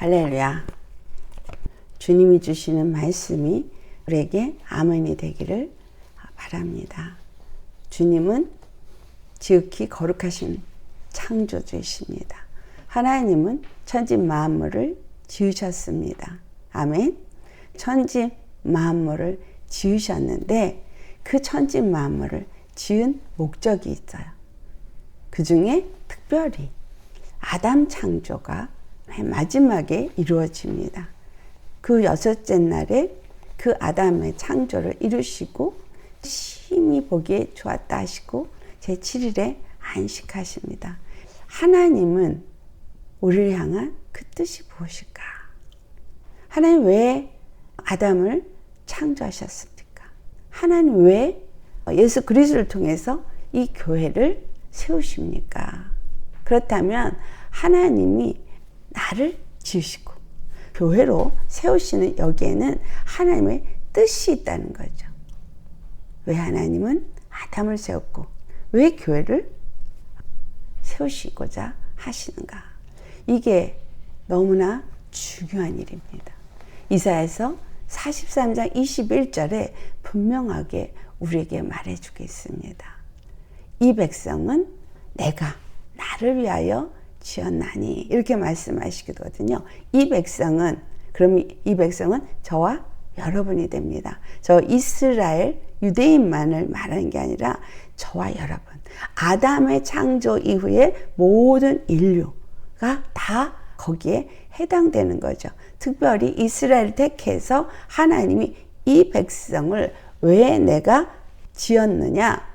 할렐루야. 주님이 주시는 말씀이 우리에게 아멘이 되기를 바랍니다. 주님은 지극히 거룩하신 창조주이십니다. 하나님은 천지 만물을 지으셨습니다. 아멘. 천지 만물을 지으셨는데 그 천지 만물을 지은 목적이 있어요. 그 중에 특별히 아담 창조가 맨 마지막에 이루어집니다. 그 여섯째 날에 그 아담의 창조를 이루시고 심히 보기에 좋았다 하시고 제7일에 안식하십니다. 하나님은 우리를 향한 그 뜻이 무엇일까? 하나님 왜 아담을 창조하셨습니까? 하나님 왜 예수 그리스도를 통해서 이 교회를 세우십니까? 그렇다면 하나님이 나를 지으시고 교회로 세우시는 여기에는 하나님의 뜻이 있다는 거죠. 왜 하나님은 아담을 세웠고 왜 교회를 세우시고자 하시는가? 이게 너무나 중요한 일입니다. 이사야서 43장 21절에 분명하게 우리에게 말해주고 있습니다. 이 백성은 내가 나를 위하여 지었나니 이렇게 말씀하시거든요. 이 백성은 저와 여러분이 됩니다. 저 이스라엘 유대인만을 말하는 게 아니라 저와 여러분, 아담의 창조 이후에 모든 인류가 다 거기에 해당되는 거죠. 특별히 이스라엘을 택해서 하나님이 이 백성을 왜 내가 지었느냐?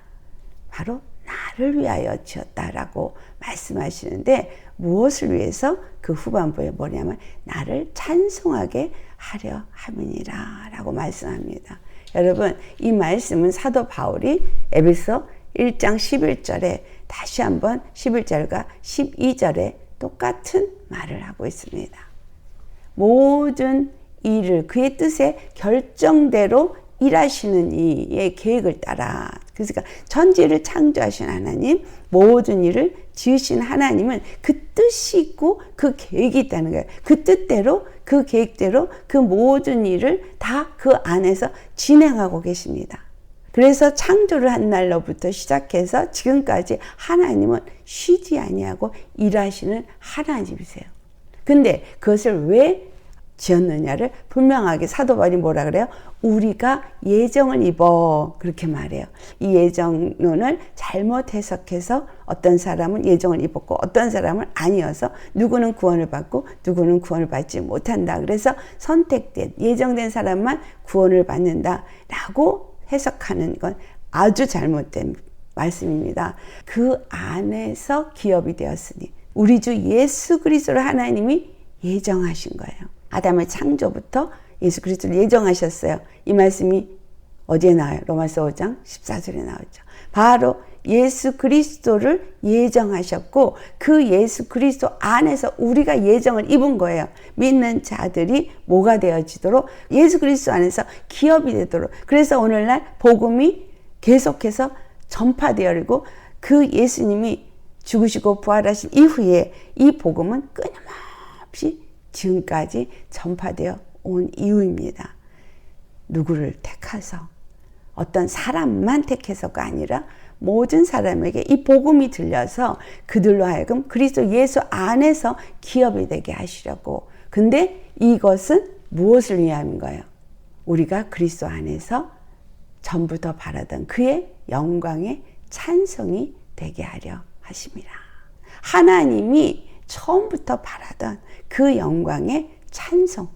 바로 나를 위하여 지었다라고 말씀하시는데 무엇을 위해서? 그 후반부에 뭐냐면 나를 찬송하게 하려 함이니라 라고 말씀합니다. 여러분, 이 말씀은 사도 바울이 에베소 1장 11절에 다시 한번 11절과 12절에 똑같은 말을 하고 있습니다. 모든 일을 그의 뜻에 결정대로 일하시는 이의 계획을 따라, 그러니까 천지를 창조하신 하나님, 모든 일을 지으신 하나님은 그 뜻이 있고 그 계획이 있다는 거예요. 그 뜻대로, 그 계획대로 그 모든 일을 다 그 안에서 진행하고 계십니다. 그래서 창조를 한 날로부터 시작해서 지금까지 하나님은 쉬지 아니하고 일하시는 하나님이세요. 근데 그것을 왜 지었느냐를 분명하게 사도 바울이 뭐라 그래요? 우리가 예정을 입어 그렇게 말해요. 이 예정론을 잘못 해석해서 어떤 사람은 예정을 입었고 어떤 사람은 아니어서 누구는 구원을 받고 누구는 구원을 받지 못한다. 그래서 선택된 예정된 사람만 구원을 받는다라고 해석하는 건 아주 잘못된 말씀입니다. 그 안에서 기업이 되었으니 우리 주 예수 그리스도를 하나님이 예정하신 거예요. 아담의 창조부터 예수 그리스도를 예정하셨어요. 이 말씀이 어디에 나와요? 로마서 5장 14절에 나오죠. 바로 예수 그리스도를 예정하셨고 그 예수 그리스도 안에서 우리가 예정을 입은 거예요. 믿는 자들이 뭐가 되어지도록 예수 그리스도 안에서 기업이 되도록. 그래서 오늘날 복음이 계속해서 전파되어지고 그 예수님이 죽으시고 부활하신 이후에 이 복음은 끊임없이 지금까지 전파되어 온 이유입니다. 누구를 택해서 어떤 사람만 택해서가 아니라 모든 사람에게 이 복음이 들려서 그들로 하여금 그리스도 예수 안에서 기업이 되게 하시려고. 근데 이것은 무엇을 위함인가요? 우리가 그리스도 안에서 전부터 바라던 그의 영광의 찬송이 되게 하려 하십니다. 하나님이 처음부터 바라던 그 영광의 찬송이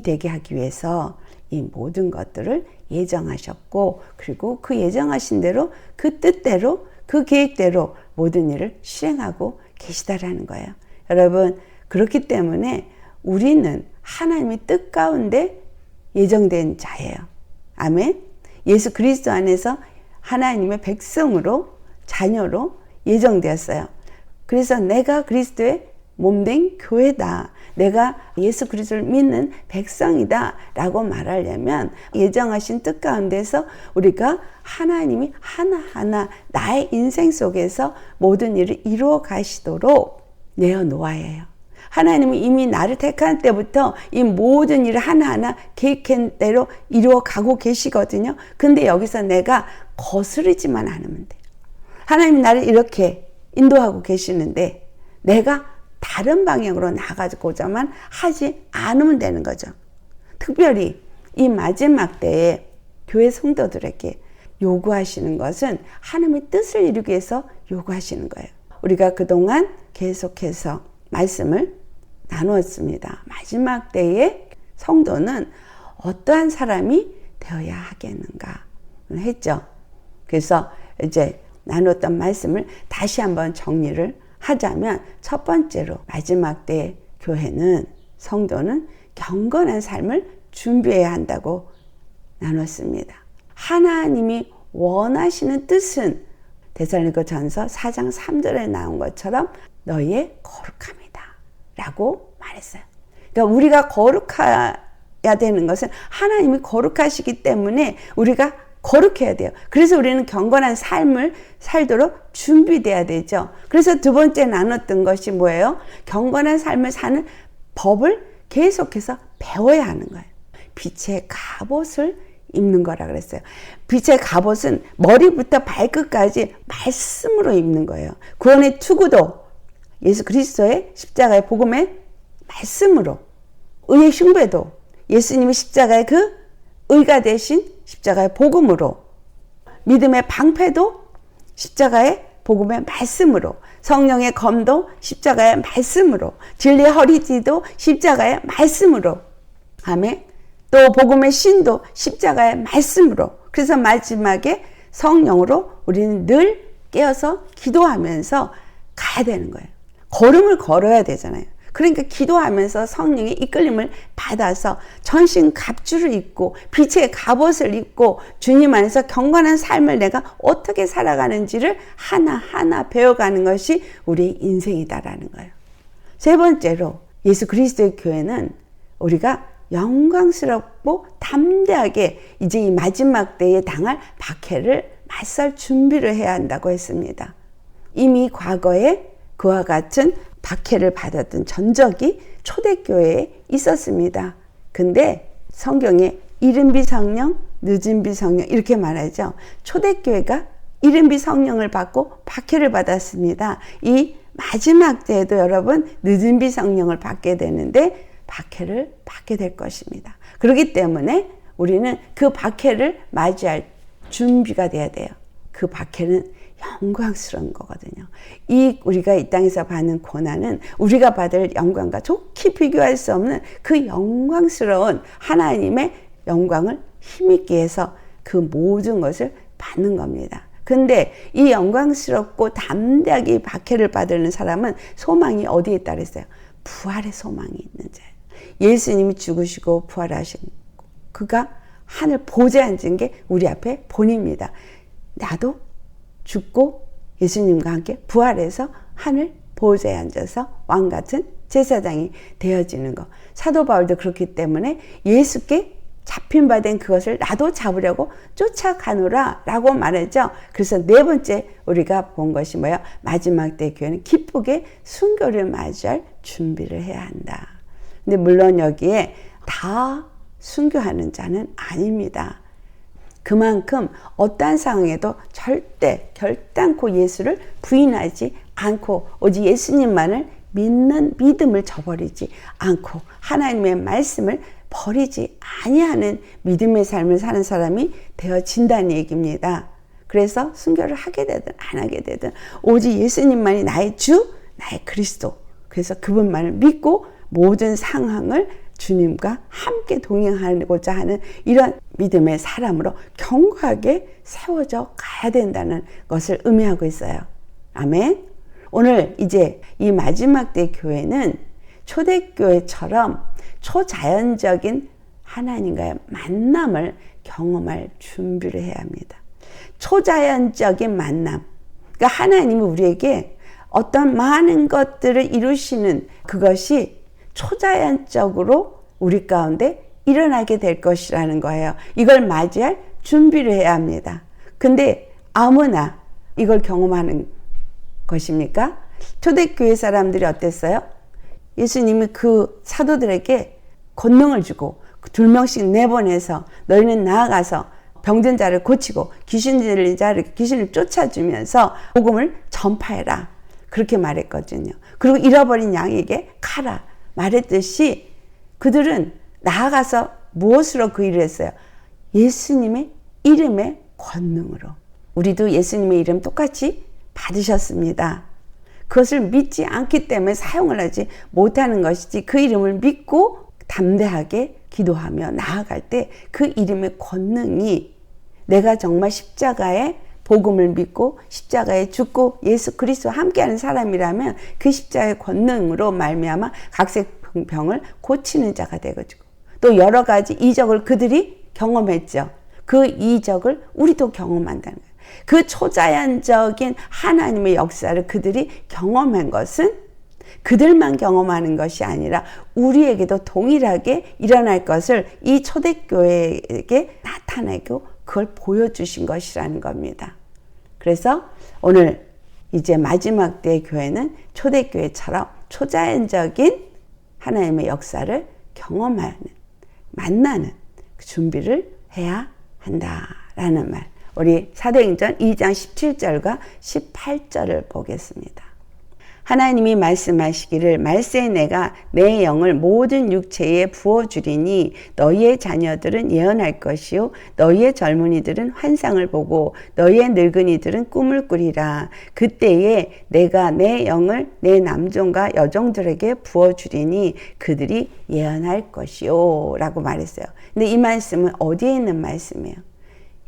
되게 하기 위해서 이 모든 것들을 예정하셨고 그리고 그 예정하신 대로 그 뜻대로 그 계획대로 모든 일을 실행하고 계시다라는 거예요. 여러분, 그렇기 때문에 우리는 하나님의 뜻 가운데 예정된 자예요. 아멘. 예수 그리스도 안에서 하나님의 백성으로 자녀로 예정되었어요. 그래서 내가 그리스도의 몸된 교회다. 내가 예수 그리스도를 믿는 백성이다 라고 말하려면 예정하신 뜻 가운데서 우리가 하나님이 하나하나 나의 인생 속에서 모든 일을 이루어 가시도록 내어놓아야 해요. 하나님은 이미 나를 택한 때부터 이 모든 일을 하나하나 계획한 대로 이루어 가고 계시거든요. 근데 여기서 내가 거스르지만 않으면 돼. 하나님이 나를 이렇게 인도하고 계시는데 내가 다른 방향으로 나가고자만 하지 않으면 되는 거죠. 특별히 이 마지막 때에 교회 성도들에게 요구하시는 것은 하나님의 뜻을 이루기 위해서 요구하시는 거예요. 우리가 그동안 계속해서 말씀을 나누었습니다. 마지막 때에 성도는 어떠한 사람이 되어야 하겠는가 했죠. 그래서 이제 나눴던 말씀을 다시 한번 정리를 하자면 첫 번째로 마지막 때 교회는 성도는 경건한 삶을 준비해야 한다고 나눴습니다. 하나님이 원하시는 뜻은 데살로니가전서 4장 3절에 나온 것처럼 너희의 거룩함이다 라고 말했어요. 그러니까 우리가 거룩해야 되는 것은 하나님이 거룩하시기 때문에 우리가 거룩해야 돼요. 그래서 우리는 경건한 삶을 살도록 준비돼야 되죠. 그래서 두 번째 나눴던 것이 뭐예요? 경건한 삶을 사는 법을 계속해서 배워야 하는 거예요. 빛의 갑옷을 입는 거라 그랬어요. 빛의 갑옷은 머리부터 발끝까지 말씀으로 입는 거예요. 구원의 투구도 예수 그리스도의 십자가의 복음의 말씀으로, 의의 흉배도 예수님의 십자가의 그 의가 되신 십자가의 복음으로, 믿음의 방패도 십자가의 복음의 말씀으로, 성령의 검도 십자가의 말씀으로, 진리의 허리띠도 십자가의 말씀으로, 아멘. 또 복음의 신도 십자가의 말씀으로. 그래서 마지막에 성령으로 우리는 늘 깨어서 기도하면서 가야 되는 거예요. 걸음을 걸어야 되잖아요. 그러니까 기도하면서 성령의 이끌림을 받아서 전신 갑주를 입고 빛의 갑옷을 입고 주님 안에서 경건한 삶을 내가 어떻게 살아가는지를 하나하나 배워가는 것이 우리의 인생이다라는 거예요. 세 번째로 예수 그리스도의 교회는 우리가 영광스럽고 담대하게 이제 이 마지막 때에 당할 박해를 맞설 준비를 해야 한다고 했습니다. 이미 과거에 그와 같은 박해를 받았던 전적이 초대교회에 있었습니다. 근데 성경에 이른비 성령, 늦은비 성령 이렇게 말하죠. 초대교회가 이른비 성령을 받고 박해를 받았습니다. 이 마지막 때에도 여러분 늦은비 성령을 받게 되는데 박해를 받게 될 것입니다. 그렇기 때문에 우리는 그 박해를 맞이할 준비가 돼야 돼요. 그 박해는 영광스러운 거거든요. 우리가 이 땅에서 받는 고난은 우리가 받을 영광과 좋게 비교할 수 없는 그 영광스러운 하나님의 영광을 힘있게 해서 그 모든 것을 받는 겁니다. 근데 이 영광스럽고 담대하게 박해를 받는 사람은 소망이 어디에 있다 그랬어요? 부활의 소망이 있는 자예요. 예수님이 죽으시고 부활하신 그가 하늘 보좌에 앉은 게 우리 앞에 본입니다. 나도 죽고 예수님과 함께 부활해서 하늘 보좌에 앉아서 왕같은 제사장이 되어지는 것. 사도 바울도 그렇기 때문에 예수께 잡힌 바 된 그것을 나도 잡으려고 쫓아가노라 라고 말했죠. 그래서 네 번째 우리가 본 것이 뭐예요? 마지막 때 교회는 기쁘게 순교를 맞이할 준비를 해야 한다. 근데 물론 여기에 다 순교하는 자는 아닙니다. 그만큼 어떠한 상황에도 절대 결단코 예수를 부인하지 않고 오직 예수님만을 믿는 믿음을 저버리지 않고 하나님의 말씀을 버리지 아니하는 믿음의 삶을 사는 사람이 되어진다는 얘기입니다. 그래서 순교를 하게 되든 안 하게 되든 오직 예수님만이 나의 주, 나의 그리스도. 그래서 그분만을 믿고 모든 상황을 주님과 함께 동행하고자 하는 이런 믿음의 사람으로 견고하게 세워져 가야 된다는 것을 의미하고 있어요. 아멘. 오늘 이제 이 마지막 때 교회는 초대교회처럼 초자연적인 하나님과의 만남을 경험할 준비를 해야 합니다. 초자연적인 만남. 그러니까 하나님이 우리에게 어떤 많은 것들을 이루시는 그것이 초자연적으로 우리 가운데 일어나게 될 것이라는 거예요. 이걸 맞이할 준비를 해야 합니다. 근데 아무나 이걸 경험하는 것입니까? 초대교회 사람들이 어땠어요? 예수님이 그 사도들에게 권능을 주고 2명씩 내보내서 너희는 나아가서 병든 자를 고치고 귀신 들린 자를 귀신을 쫓아주면서 복음을 전파해라. 그렇게 말했거든요. 그리고 잃어버린 양에게 가라 말했듯이 그들은 나아가서 무엇으로 그 일을 했어요? 예수님의 이름의 권능으로. 우리도 예수님의 이름 똑같이 받으셨습니다. 그것을 믿지 않기 때문에 사용을 하지 못하는 것이지 그 이름을 믿고 담대하게 기도하며 나아갈 때 그 이름의 권능이 내가 정말 십자가의 복음을 믿고 십자가에 죽고 예수 그리스도와 함께하는 사람이라면 그 십자가의 권능으로 말미암아 각색병을 고치는 자가 되어지고 또 여러 가지 이적을 그들이 경험했죠. 그 이적을 우리도 경험한다는 거예요. 그 초자연적인 하나님의 역사를 그들이 경험한 것은 그들만 경험하는 것이 아니라 우리에게도 동일하게 일어날 것을 이 초대교회에게 나타내고 그걸 보여주신 것이라는 겁니다. 그래서 오늘 이제 마지막 때의 교회는 초대교회처럼 초자연적인 하나님의 역사를 경험하는, 만나는 그 준비를 해야 한다라는 말. 우리 사도행전 2장 17절과 18절을 보겠습니다. 하나님이 말씀하시기를 말세 내가 내 영을 모든 육체에 부어주리니 너희의 자녀들은 예언할 것이요 너희의 젊은이들은 환상을 보고 너희의 늙은이들은 꿈을 꾸리라. 그때에 내가 내 영을 내 남종과 여종들에게 부어주리니 그들이 예언할 것이요 라고 말했어요. 근데 이 말씀은 어디에 있는 말씀이에요?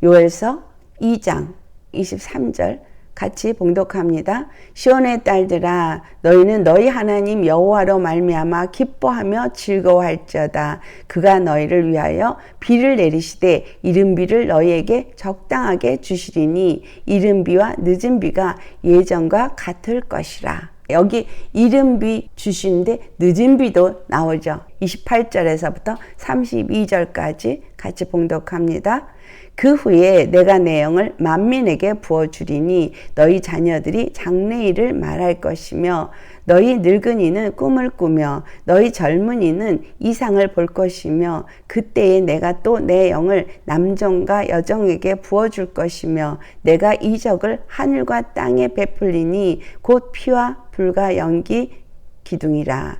요엘서 2장 23절 같이 봉독합니다. 시온의 딸들아 너희는 너희 하나님 여호와로 말미암아 기뻐하며 즐거워할지어다. 그가 너희를 위하여 비를 내리시되 이른 비를 너희에게 적당하게 주시리니 이른 비와 늦은 비가 예전과 같을 것이라. 여기 이른 비 주시는데 늦은 비도 나오죠. 28절에서부터 32절까지 같이 봉독합니다. 그 후에 내가 내 영을 만민에게 부어주리니 너희 자녀들이 장래일을 말할 것이며 너희 늙은이는 꿈을 꾸며 너희 젊은이는 이상을 볼 것이며 그때에 내가 또 내 영을 남종과 여종에게 부어줄 것이며 내가 이적을 하늘과 땅에 베풀리니 곧 피와 불과 연기 기둥이라.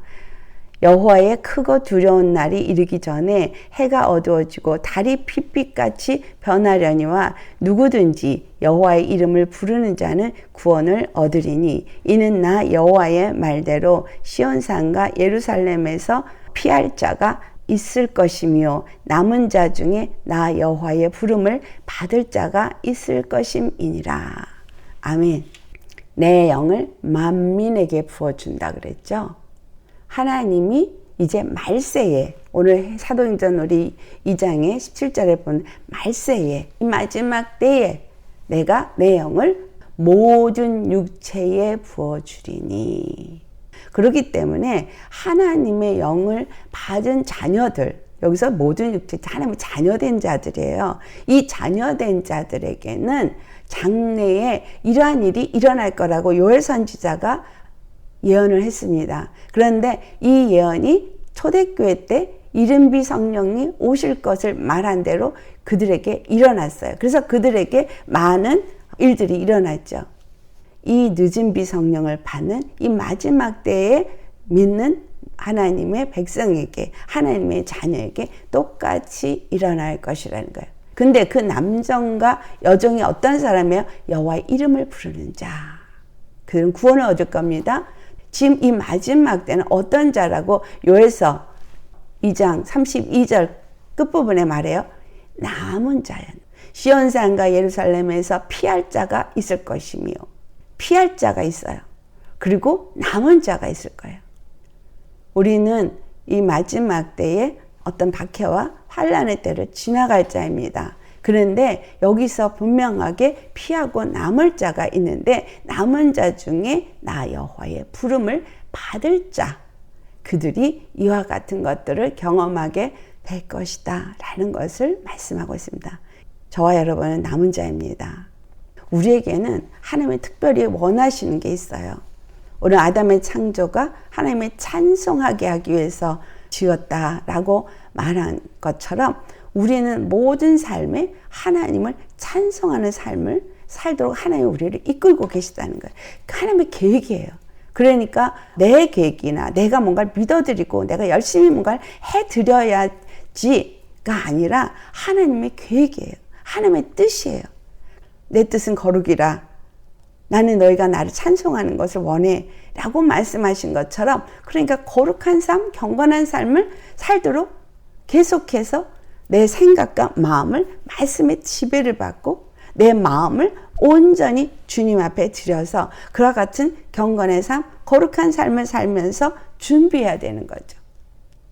여호와의 크고 두려운 날이 이르기 전에 해가 어두워지고 달이 핏빛같이 변하려니와 누구든지 여호와의 이름을 부르는 자는 구원을 얻으리니 이는 나 여호와의 말대로 시온산과 예루살렘에서 피할 자가 있을 것이며 남은 자 중에 나 여호와의 부름을 받을 자가 있을 것임이니라. 아멘. 내 영을 만민에게 부어준다 그랬죠. 하나님이 이제 말세에 오늘 사도행전 우리 2장의 17절에 본 말세에 이 마지막 때에 내가 내 영을 모든 육체에 부어주리니. 그렇기 때문에 하나님의 영을 받은 자녀들, 여기서 모든 육체, 하나님의 자녀된 자들이에요. 이 자녀된 자들에게는 장래에 이러한 일이 일어날 거라고 요엘 선지자가 예언을 했습니다. 그런데 이 예언이 초대교회 때 이른비 성령이 오실 것을 말한 대로 그들에게 일어났어요. 그래서 그들에게 많은 일들이 일어났죠. 이 늦은 비 성령을 받는 이 마지막 때에 믿는 하나님의 백성에게, 하나님의 자녀에게 똑같이 일어날 것이라는 거예요. 근데 그 남종과 여종이 어떤 사람이에요? 여호와의 이름을 부르는 자. 그들은 구원을 얻을 겁니다. 지금 이 마지막 때는 어떤 자라고 요엘서 2장 32절 끝부분에 말해요. 남은 자연. 시온산과 예루살렘에서 피할 자가 있을 것이며 피할 자가 있어요. 그리고 남은 자가 있을 거예요. 우리는 이 마지막 때에 어떤 박해와 환란의 때를 지나갈 자입니다. 그런데 여기서 분명하게 피하고 남을 자가 있는데 남은 자 중에 나 여호와의 부름을 받을 자, 그들이 이와 같은 것들을 경험하게 될 것이다 라는 것을 말씀하고 있습니다. 저와 여러분은 남은 자입니다. 우리에게는 하나님이 특별히 원하시는 게 있어요. 오늘 아담의 창조가 하나님의 찬송하게 하기 위해서 지었다라고 말한 것처럼 우리는 모든 삶에 하나님을 찬송하는 삶을 살도록 하나님이 우리를 이끌고 계시다는 거예요. 하나님의 계획이에요. 그러니까 내 계획이나 내가 뭔가를 믿어드리고 내가 열심히 뭔가를 해드려야지가 아니라 하나님의 계획이에요. 하나님의 뜻이에요. 내 뜻은 거룩이라 나는 너희가 나를 찬송하는 것을 원해 라고 말씀하신 것처럼 그러니까 거룩한 삶, 경건한 삶을 살도록 계속해서 내 생각과 마음을 말씀의 지배를 받고 내 마음을 온전히 주님 앞에 드려서 그와 같은 경건의 삶, 거룩한 삶을 살면서 준비해야 되는 거죠.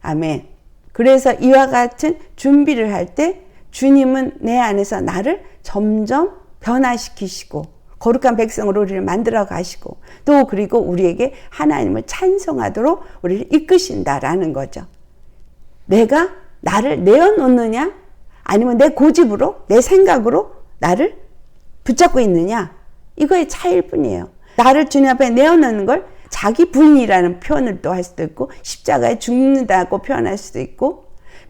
아멘. 그래서 이와 같은 준비를 할 때 주님은 내 안에서 나를 점점 변화시키시고 거룩한 백성으로 우리를 만들어 가시고 또 그리고 우리에게 하나님을 찬송하도록 우리를 이끄신다라는 거죠. 내가 나를 내어놓느냐 아니면 내 고집으로 내 생각으로 나를 붙잡고 있느냐 이거의 차이일 뿐이에요. 나를 주님 앞에 내어놓는 걸 자기 부인이라는 표현을 또 할 수도 있고 십자가에 죽는다고 표현할 수도 있고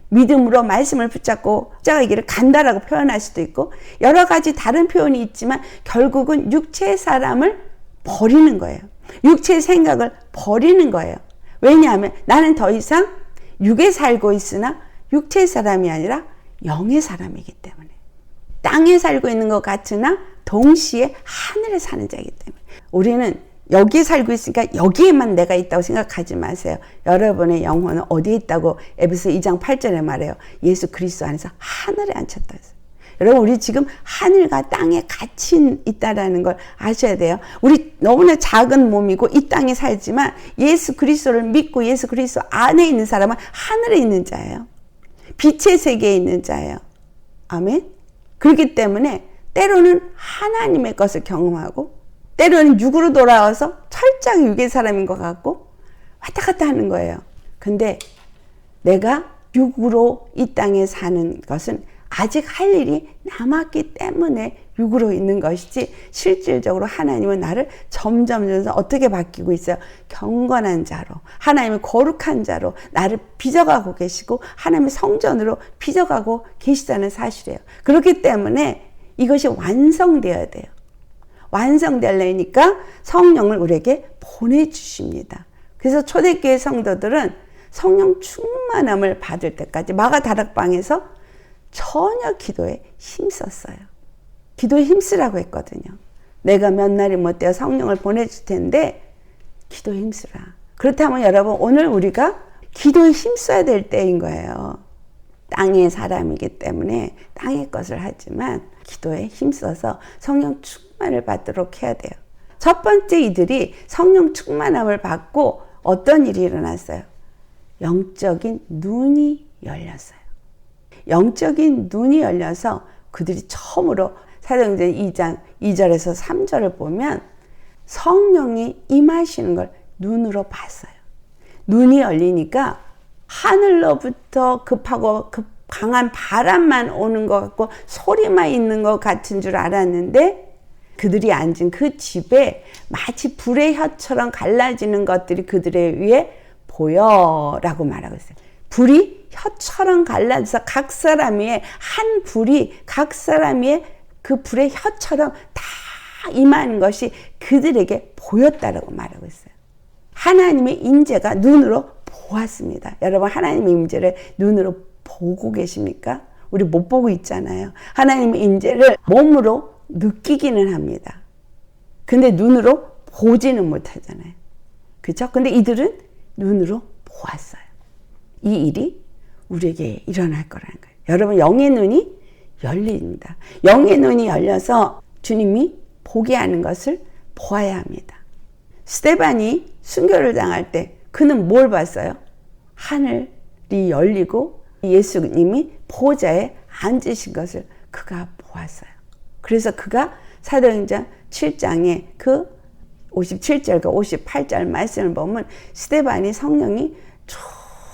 믿음으로 말씀을 붙잡고 십자가의 길을 간다라고 표현할 수도 있고 여러 가지 다른 표현이 있지만 결국은 육체의 사람을 버리는 거예요. 육체의 생각을 버리는 거예요. 왜냐하면 나는 더 이상 육에 살고 있으나 육체의 사람이 아니라 영의 사람이기 때문에 땅에 살고 있는 것 같으나 동시에 하늘에 사는 자이기 때문에 우리는 여기에 살고 있으니까 여기에만 내가 있다고 생각하지 마세요. 여러분의 영혼은 어디에 있다고 에베소 2장 8절에 말해요. 예수 그리스도 안에서 하늘에 앉혔다 했어요. 여러분 우리 지금 하늘과 땅에 같이 있다라는 걸 아셔야 돼요. 우리 너무나 작은 몸이고 이 땅에 살지만 예수 그리스도를 믿고 예수 그리스도 안에 있는 사람은 하늘에 있는 자예요. 빛의 세계에 있는 자예요. 아멘. 그렇기 때문에 때로는 하나님의 것을 경험하고 때로는 육으로 돌아와서 철저하게 육의 사람인 것 같고 왔다 갔다 하는 거예요. 근데 내가 육으로 이 땅에 사는 것은 아직 할 일이 남았기 때문에 육으로 있는 것이지 실질적으로 하나님은 나를 점점 어떻게 바뀌고 있어요? 경건한 자로 하나님의 거룩한 자로 나를 빚어가고 계시고 하나님의 성전으로 빚어가고 계시다는 사실이에요. 그렇기 때문에 이것이 완성되어야 돼요. 완성되려니까 성령을 우리에게 보내주십니다. 그래서 초대교회 성도들은 성령 충만함을 받을 때까지 마가 다락방에서 전혀 기도에 힘썼어요. 기도에 힘쓰라고 했거든요. 내가 몇 날이 못 되어 성령을 보내줄 텐데 기도에 힘쓰라. 그렇다면 여러분 오늘 우리가 기도에 힘써야 될 때인 거예요. 땅의 사람이기 때문에 땅의 것을 하지만 기도에 힘써서 성령 충만을 받도록 해야 돼요. 첫 번째 이들이 성령 충만함을 받고 어떤 일이 일어났어요? 영적인 눈이 열렸어요. 영적인 눈이 열려서 그들이 처음으로 사도행전 2장 2절에서 3절을 보면 성령이 임하시는 걸 눈으로 봤어요. 눈이 열리니까 하늘로부터 급하고 강한 바람만 오는 것 같고 소리만 있는 것 같은 줄 알았는데 그들이 앉은 그 집에 마치 불의 혀처럼 갈라지는 것들이 그들의 위에 보여라고 말하고 있어요. 불이 혀처럼 갈라져서 각 사람 위에 한 불이 각 사람 위에 그 불의 혀처럼 다 임하는 것이 그들에게 보였다라고 말하고 있어요. 하나님의 임재가 눈으로 보았습니다. 여러분 하나님의 임재를 눈으로 보고 계십니까? 우리 못 보고 있잖아요. 하나님의 임재를 몸으로 느끼기는 합니다. 근데 눈으로 보지는 못하잖아요. 그렇죠? 근데 이들은 눈으로 보았어요. 이 일이 우리에게 일어날 거라는 거예요. 여러분 영의 눈이 열립니다. 영의 눈이 열려서 주님이 보게 하는 것을 보아야 합니다. 스데반이 순교를 당할 때 그는 뭘 봤어요? 하늘이 열리고 예수님이 보좌에 앉으신 것을 그가 보았어요. 그래서 그가 사도행전 7장에 그 57절과 58절 말씀을 보면 스데반이 성령이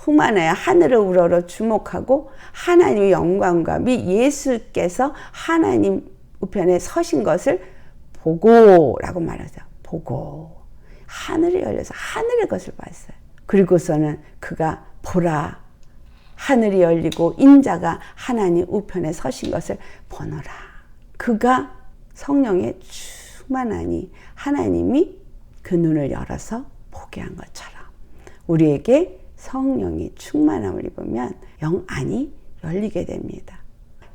충만하여 하늘을 우러러 주목하고 하나님의 영광과 및 예수께서 하나님 우편에 서신 것을 보고라고 말하죠. 보고 하늘이 열려서 하늘의 것을 봤어요. 그리고서는 그가 보라, 하늘이 열리고 인자가 하나님 우편에 서신 것을 보노라. 그가 성령에 충만하니 하나님이 그 눈을 열어서 보게 한 것처럼 우리에게 성령이 충만함을 입으면 영 안이 열리게 됩니다.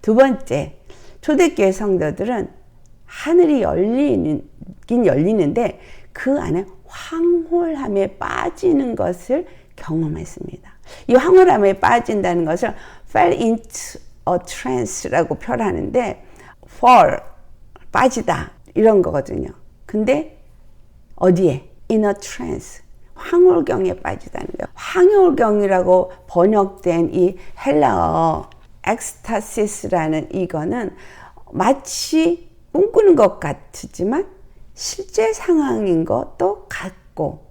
두 번째, 초대교회 성도들은 하늘이 열리긴 열리는데 그 안에 황홀함에 빠지는 것을 경험했습니다. 이 황홀함에 빠진다는 것을 fell into a trance라고 표현하는데 fall, 빠지다 이런 거거든요. 근데 어디에? in a trance, 황홀경에 빠지다는 거예요. 황홀경이라고 번역된 이 헬라어 엑스타시스라는 이거는 마치 꿈꾸는 것 같지만 실제 상황인 것도 같고,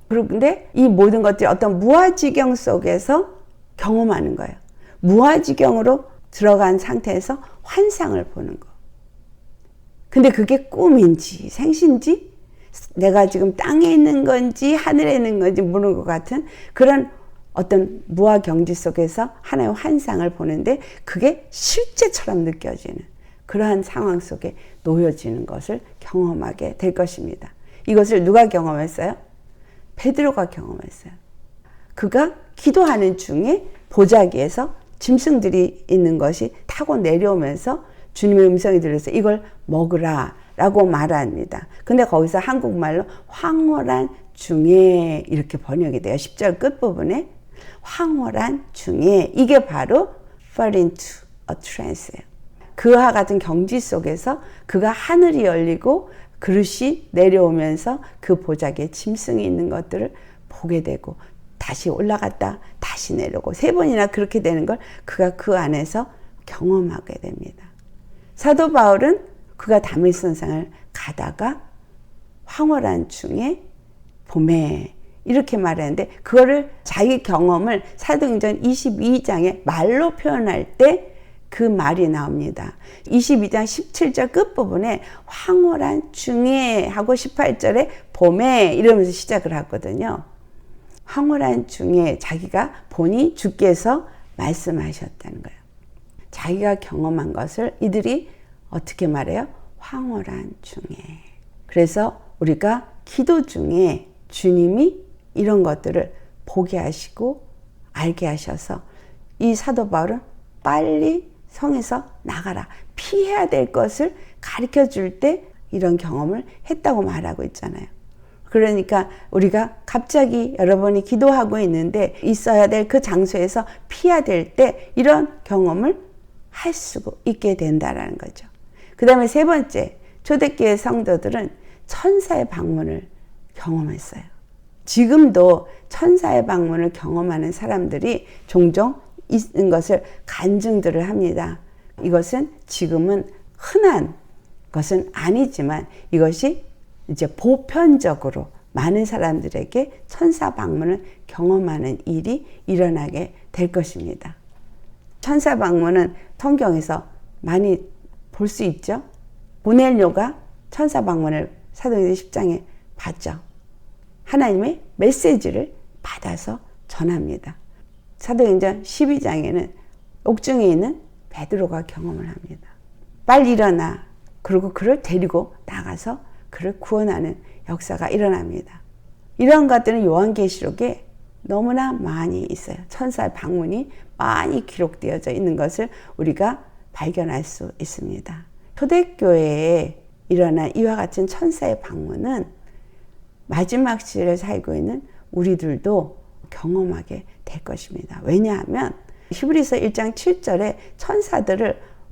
그런데 이 모든 것들이 어떤 무아지경 속에서 경험하는 거예요. 무아지경으로 들어간 상태에서 환상을 보는 거. 근데 그게 꿈인지 생신지 내가 지금 땅에 있는 건지 하늘에 있는 건지 모르는 것 같은 그런 어떤 무아 경지 속에서 하나의 환상을 보는데 그게 실제처럼 느껴지는 그러한 상황 속에 놓여지는 것을 경험하게 될 것입니다. 이것을 누가 경험했어요? 베드로가 경험했어요. 그가 기도하는 중에 보자기에서 짐승들이 있는 것이 타고 내려오면서 주님의 음성이 들려서 이걸 먹으라 라고 말합니다. 근데 거기서 한국말로 황홀한 중에 이렇게 번역이 돼요. 10절 끝부분에 황홀한 중에, 이게 바로 fall into a trance예요. 그와 같은 경지 속에서 그가 하늘이 열리고 그릇이 내려오면서 그 보자기에 짐승이 있는 것들을 보게 되고 다시 올라갔다 다시 내려오고 3번이나 그렇게 되는 걸 그가 그 안에서 경험하게 됩니다. 사도 바울은 그가 다메섹성을 가다가 황홀한 중에 봄에 이렇게 말하는데 그거를 자기 경험을 사도행전 22장에 말로 표현할 때 그 말이 나옵니다. 22장 17절 끝부분에 황홀한 중에 하고 18절에 봄에 이러면서 시작을 하거든요. 황홀한 중에 자기가 보니 주께서 말씀하셨다는 거예요. 자기가 경험한 것을 이들이 어떻게 말해요? 황홀한 중에. 그래서 우리가 기도 중에 주님이 이런 것들을 보게 하시고 알게 하셔서 이 사도 바울은 빨리 성에서 나가라, 피해야 될 것을 가르쳐 줄 때 이런 경험을 했다고 말하고 있잖아요. 그러니까 우리가 갑자기 여러분이 기도하고 있는데 있어야 될 그 장소에서 피해야 될 때 이런 경험을 할 수 있게 된다는 거죠. 그 다음에 3번째, 초대교회 성도들은 천사의 방문을 경험했어요. 지금도 천사의 방문을 경험하는 사람들이 종종 있는 것을 간증들을 합니다. 이것은 지금은 흔한 것은 아니지만 이것이 이제 보편적으로 많은 사람들에게 천사 방문을 경험하는 일이 일어나게 될 것입니다. 천사 방문은 성경에서 많이 볼 수 있죠. 고넬료가 천사 방문을 사도행전 10장에 봤죠. 하나님의 메시지를 받아서 전합니다. 사도행전 12장에는 옥중에 있는 베드로가 경험을 합니다. 빨리 일어나. 그리고 그를 데리고 나가서 그를 구원하는 역사가 일어납니다. 이런 것들은 요한계시록에 너무나 많이 있어요. 천사의 방문이 많이 기록되어져 있는 것을 우리가 발견할 수 있습니다. 초대교회에 일어난 이와 같은 천사의 방문은 마지막 시대를 살고 있는 우리들도 경험하게 될 것입니다. 왜냐하면 히브리서 1장 7절에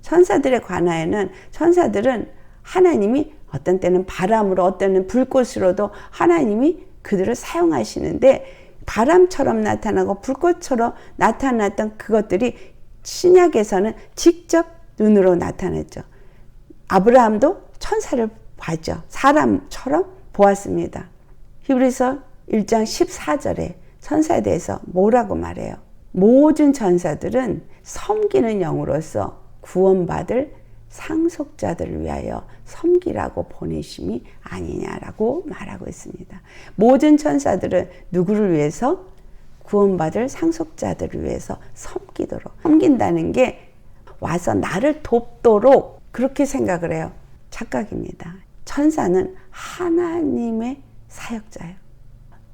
천사들에 관하여는 천사들은 하나님이 어떤 때는 바람으로 어떤 때는 불꽃으로도 하나님이 그들을 사용하시는데 바람처럼 나타나고 불꽃처럼 나타났던 그것들이 신약에서는 직접 눈으로 나타냈죠. 아브라함도 천사를 봤죠. 사람처럼 보았습니다. 히브리서 1장 14절에 천사에 대해서 뭐라고 말해요? 모든 천사들은 섬기는 영으로서 구원받을 상속자들을 위하여 섬기라고 보내심이 아니냐라고 말하고 있습니다. 모든 천사들은 누구를 위해서? 구원받을 상속자들을 위해서 섬기도록. 섬긴다는 게 와서 나를 돕도록 그렇게 생각을 해요. 착각입니다. 천사는 하나님의 사역자예요.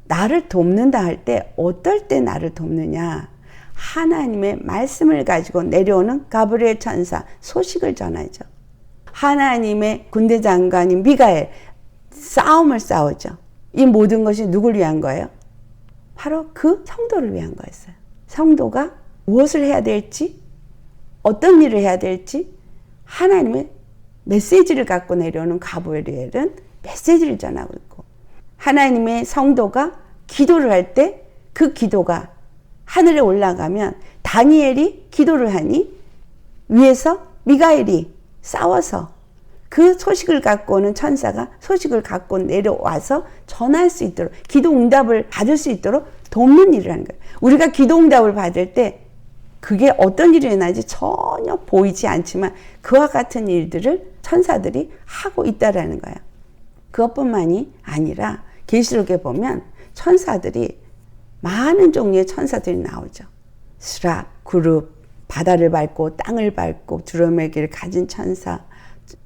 나를 돕는다 할 때 어떨 때 나를 돕느냐? 하나님의 말씀을 가지고 내려오는 가브리엘 천사 소식을 전하죠. 하나님의 군대 장관인 미가엘 싸움을 싸우죠. 이 모든 것이 누구를 위한 거예요? 바로 그 성도를 위한 거였어요. 성도가 무엇을 해야 될지, 어떤 일을 해야 될지 하나님의 메시지를 갖고 내려오는 가브리엘은 메시지를 전하고 있고, 하나님의 성도가 기도를 할 때 그 기도가 하늘에 올라가면 다니엘이 기도를 하니 위에서 미가엘이 싸워서 그 소식을 갖고 오는 천사가 소식을 갖고 내려와서 전할 수 있도록, 기도 응답을 받을 수 있도록 돕는 일을 하는 거예요. 우리가 기도 응답을 받을 때 그게 어떤 일이 일어나지 전혀 보이지 않지만 그와 같은 일들을 천사들이 하고 있다라는 거예요. 그것뿐만이 아니라 계시록에 보면 천사들이 많은 종류의 천사들이 나오죠. 스랍, 그룹, 바다를 밟고 땅을 밟고 두루마리 길을 가진 천사,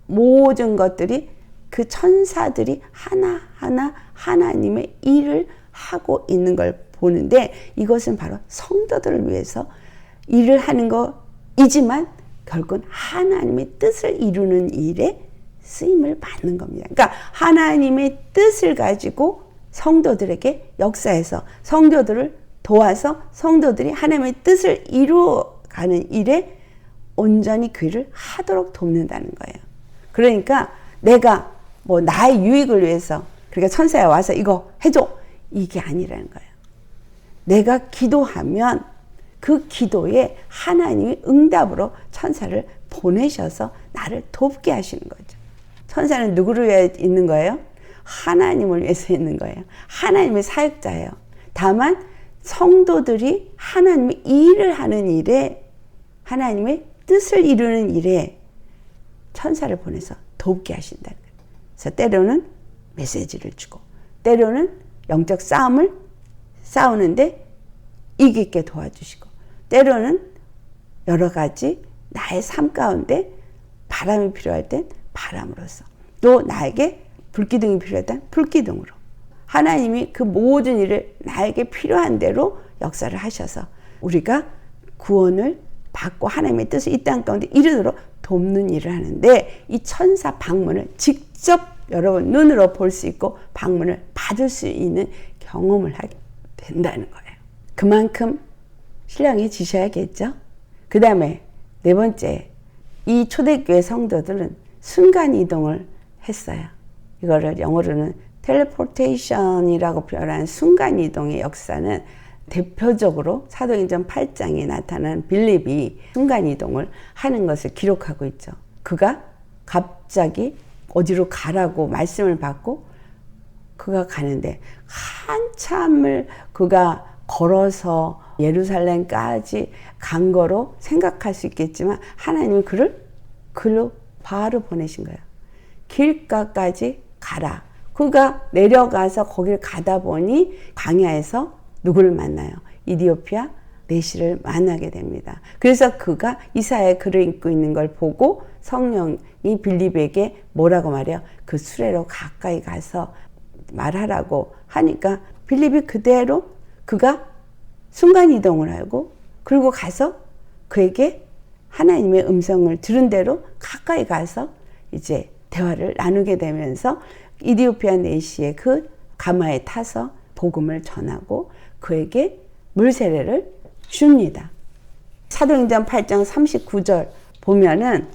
모든 것들이 그 천사들이 하나하나 하나님의 일을 하고 있는 걸 보는데, 이것은 바로 성도들을 위해서 일을 하는 거이지만 결국은 하나님의 뜻을 이루는 일에 쓰임을 받는 겁니다. 그러니까 하나님의 뜻을 가지고 성도들에게 역사해서 성도들을 도와서 성도들이 하나님의 뜻을 이루어가는 일에 온전히 귀를 하도록 돕는다는 거예요. 그러니까 내가 뭐 나의 유익을 위해서, 그러니까 천사에 와서 이거 해줘, 이게 아니라는 거예요. 내가 기도하면 그 기도에 하나님이 응답으로 천사를 보내셔서 나를 돕게 하시는 거죠. 천사는 누구를 위해 있는 거예요? 하나님을 위해서 있는 거예요. 하나님의 사역자예요. 다만 성도들이 하나님의 일을 하는 일에, 하나님의 뜻을 이루는 일에 천사를 보내서 돕게 하신다는 거예요. 그래서 때로는 메시지를 주고, 때로는 영적 싸움을 싸우는데 이기게 도와주시고, 때로는 여러 가지 나의 삶 가운데 바람이 필요할 땐 바람으로써, 또 나에게 불기둥이 필요할 땐 불기둥으로, 하나님이 그 모든 일을 나에게 필요한 대로 역사를 하셔서 우리가 구원을 받고 하나님의 뜻을 이 땅 가운데 이루도록 돕는 일을 하는데, 이 천사 방문을 직접 여러분 눈으로 볼 수 있고 방문을 받을 수 있는 경험을 하게 된다는 거예요. 그만큼 신령해지셔야겠죠. 그 다음에 네 번째, 이 초대교회 성도들은 순간이동을 했어요. 이거를 영어로는 텔레포테이션이라고 표현한 순간이동의 역사는 대표적으로 사도행전 8장에 나타난 빌립이 순간이동을 하는 것을 기록하고 있죠. 그가 갑자기 어디로 가라고 말씀을 받고 그가 가는데, 한참을 그가 걸어서 예루살렘까지 간 거로 생각할 수 있겠지만 하나님이 그를 글로 바로 보내신 거예요. 길가까지 가라. 그가 내려가서 거기를 가다 보니 광야에서 누구를 만나요? 이디오피아 내시를 만나게 됩니다. 그래서 그가 이사야의 글을 읽고 있는 걸 보고 성령이 빌립에게 뭐라고 말해요? 그 수레로 가까이 가서 말하라고 하니까 빌립이 그대로, 그가 순간이동을 하고 그리고 가서 그에게 하나님의 음성을 들은 대로 가까이 가서 이제 대화를 나누게 되면서 이디오피아 내시의 그 가마에 타서 복음을 전하고 그에게 물세례를 줍니다. 사도행전 8장 39절 보면은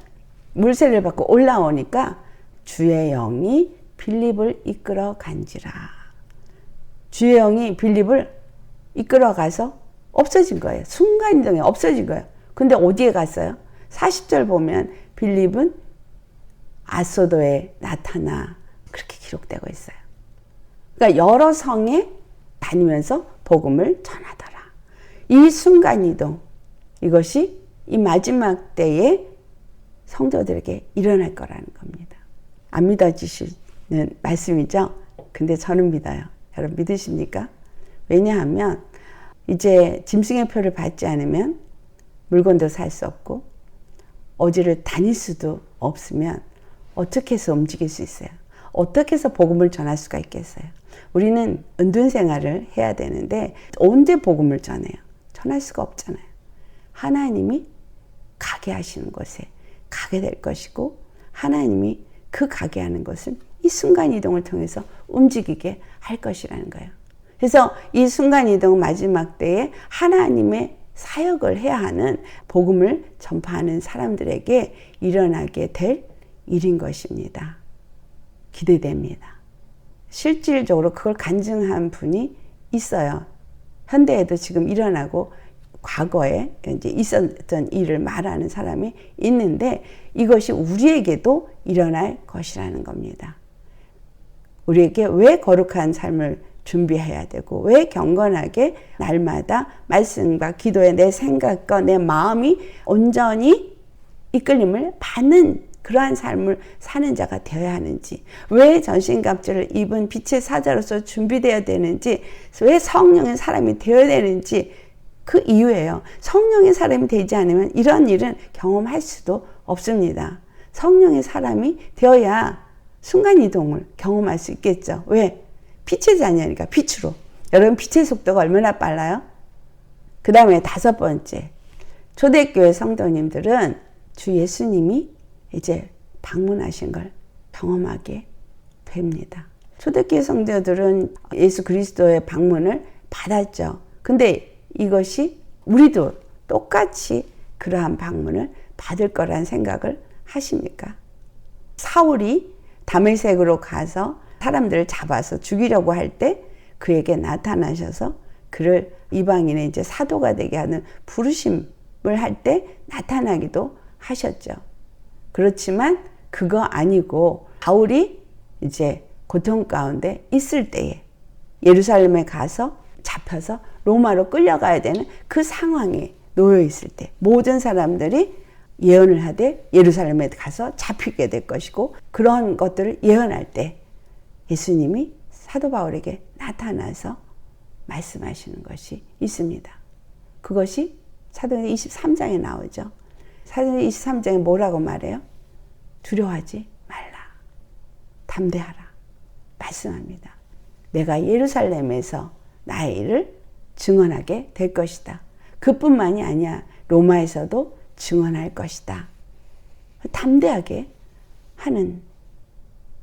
물세례를 받고 올라오니까 주의 영이 빌립을 이끌어 간지라. 주의 영이 빌립을 이끌어 가서 없어진 거예요. 순간이동에 없어진 거예요. 근데 어디에 갔어요? 40절 보면 빌립은 아소도에 나타나, 그렇게 기록되고 있어요. 그러니까 여러 성에 다니면서 복음을 전하더라. 이 순간이동, 이것이 이 마지막 때에 성도들에게 일어날 거라는 겁니다. 안 믿어지시는 말씀이죠? 근데 저는 믿어요. 여러분 믿으십니까? 왜냐하면 이제 짐승의 표를 받지 않으면 물건도 살 수 없고 어디를 다닐 수도 없으면 어떻게 해서 움직일 수 있어요? 어떻게 해서 복음을 전할 수가 있겠어요? 우리는 은둔 생활을 해야 되는데 언제 복음을 전해요? 전할 수가 없잖아요. 하나님이 가게 하시는 곳에 가게 될 것이고 하나님이 그 가게 하는 것은 이 순간이동을 통해서 움직이게 할 것이라는 거예요. 그래서 이 순간이동 마지막 때에 하나님의 사역을 해야 하는 복음을 전파하는 사람들에게 일어나게 될 일인 것입니다. 기대됩니다. 실질적으로 그걸 간증한 분이 있어요. 현대에도 지금 일어나고 과거에 이제 있었던 일을 말하는 사람이 있는데 이것이 우리에게도 일어날 것이라는 겁니다. 우리에게 왜 거룩한 삶을 준비해야 되고 왜 경건하게 날마다 말씀과 기도에 내 생각과 내 마음이 온전히 이끌림을 받는 그러한 삶을 사는 자가 되어야 하는지, 왜 전신갑주를 입은 빛의 사자로서 준비되어야 되는지, 왜 성령의 사람이 되어야 되는지 그 이유예요. 성령의 사람이 되지 않으면 이런 일은 경험할 수도 없습니다. 성령의 사람이 되어야 순간이동을 경험할 수 있겠죠. 왜? 빛의 자녀니까 빛으로. 여러분 빛의 속도가 얼마나 빨라요? 그 다음에 5번째, 초대교회 성도님들은 주 예수님이 이제 방문하신 걸 경험하게 됩니다. 초대교회 성도들은 예수 그리스도의 방문을 받았죠. 근데 이것이 우리도 똑같이 그러한 방문을 받을 거란 생각을 하십니까? 사울이 다메섹으로 가서 사람들을 잡아서 죽이려고 할 때 그에게 나타나셔서 그를 이방인의 이제 사도가 되게 하는 부르심을 할 때 나타나기도 하셨죠. 그렇지만 그거 아니고 바울이 이제 고통 가운데 있을 때에 예루살렘에 가서 잡혀서 로마로 끌려가야 되는 그 상황에 놓여 있을 때 모든 사람들이 예언을 하되 예루살렘에 가서 잡히게 될 것이고 그런 것들을 예언할 때 예수님이 사도 바울에게 나타나서 말씀하시는 것이 있습니다. 그것이 사도행전 23장에 나오죠. 사도행전 23장에 뭐라고 말해요? 두려워하지 말라. 담대하라. 말씀합니다. 내가 예루살렘에서 나의 일을 증언하게 될 것이다. 그뿐만이 아니야. 로마에서도 증언할 것이다. 담대하게 하는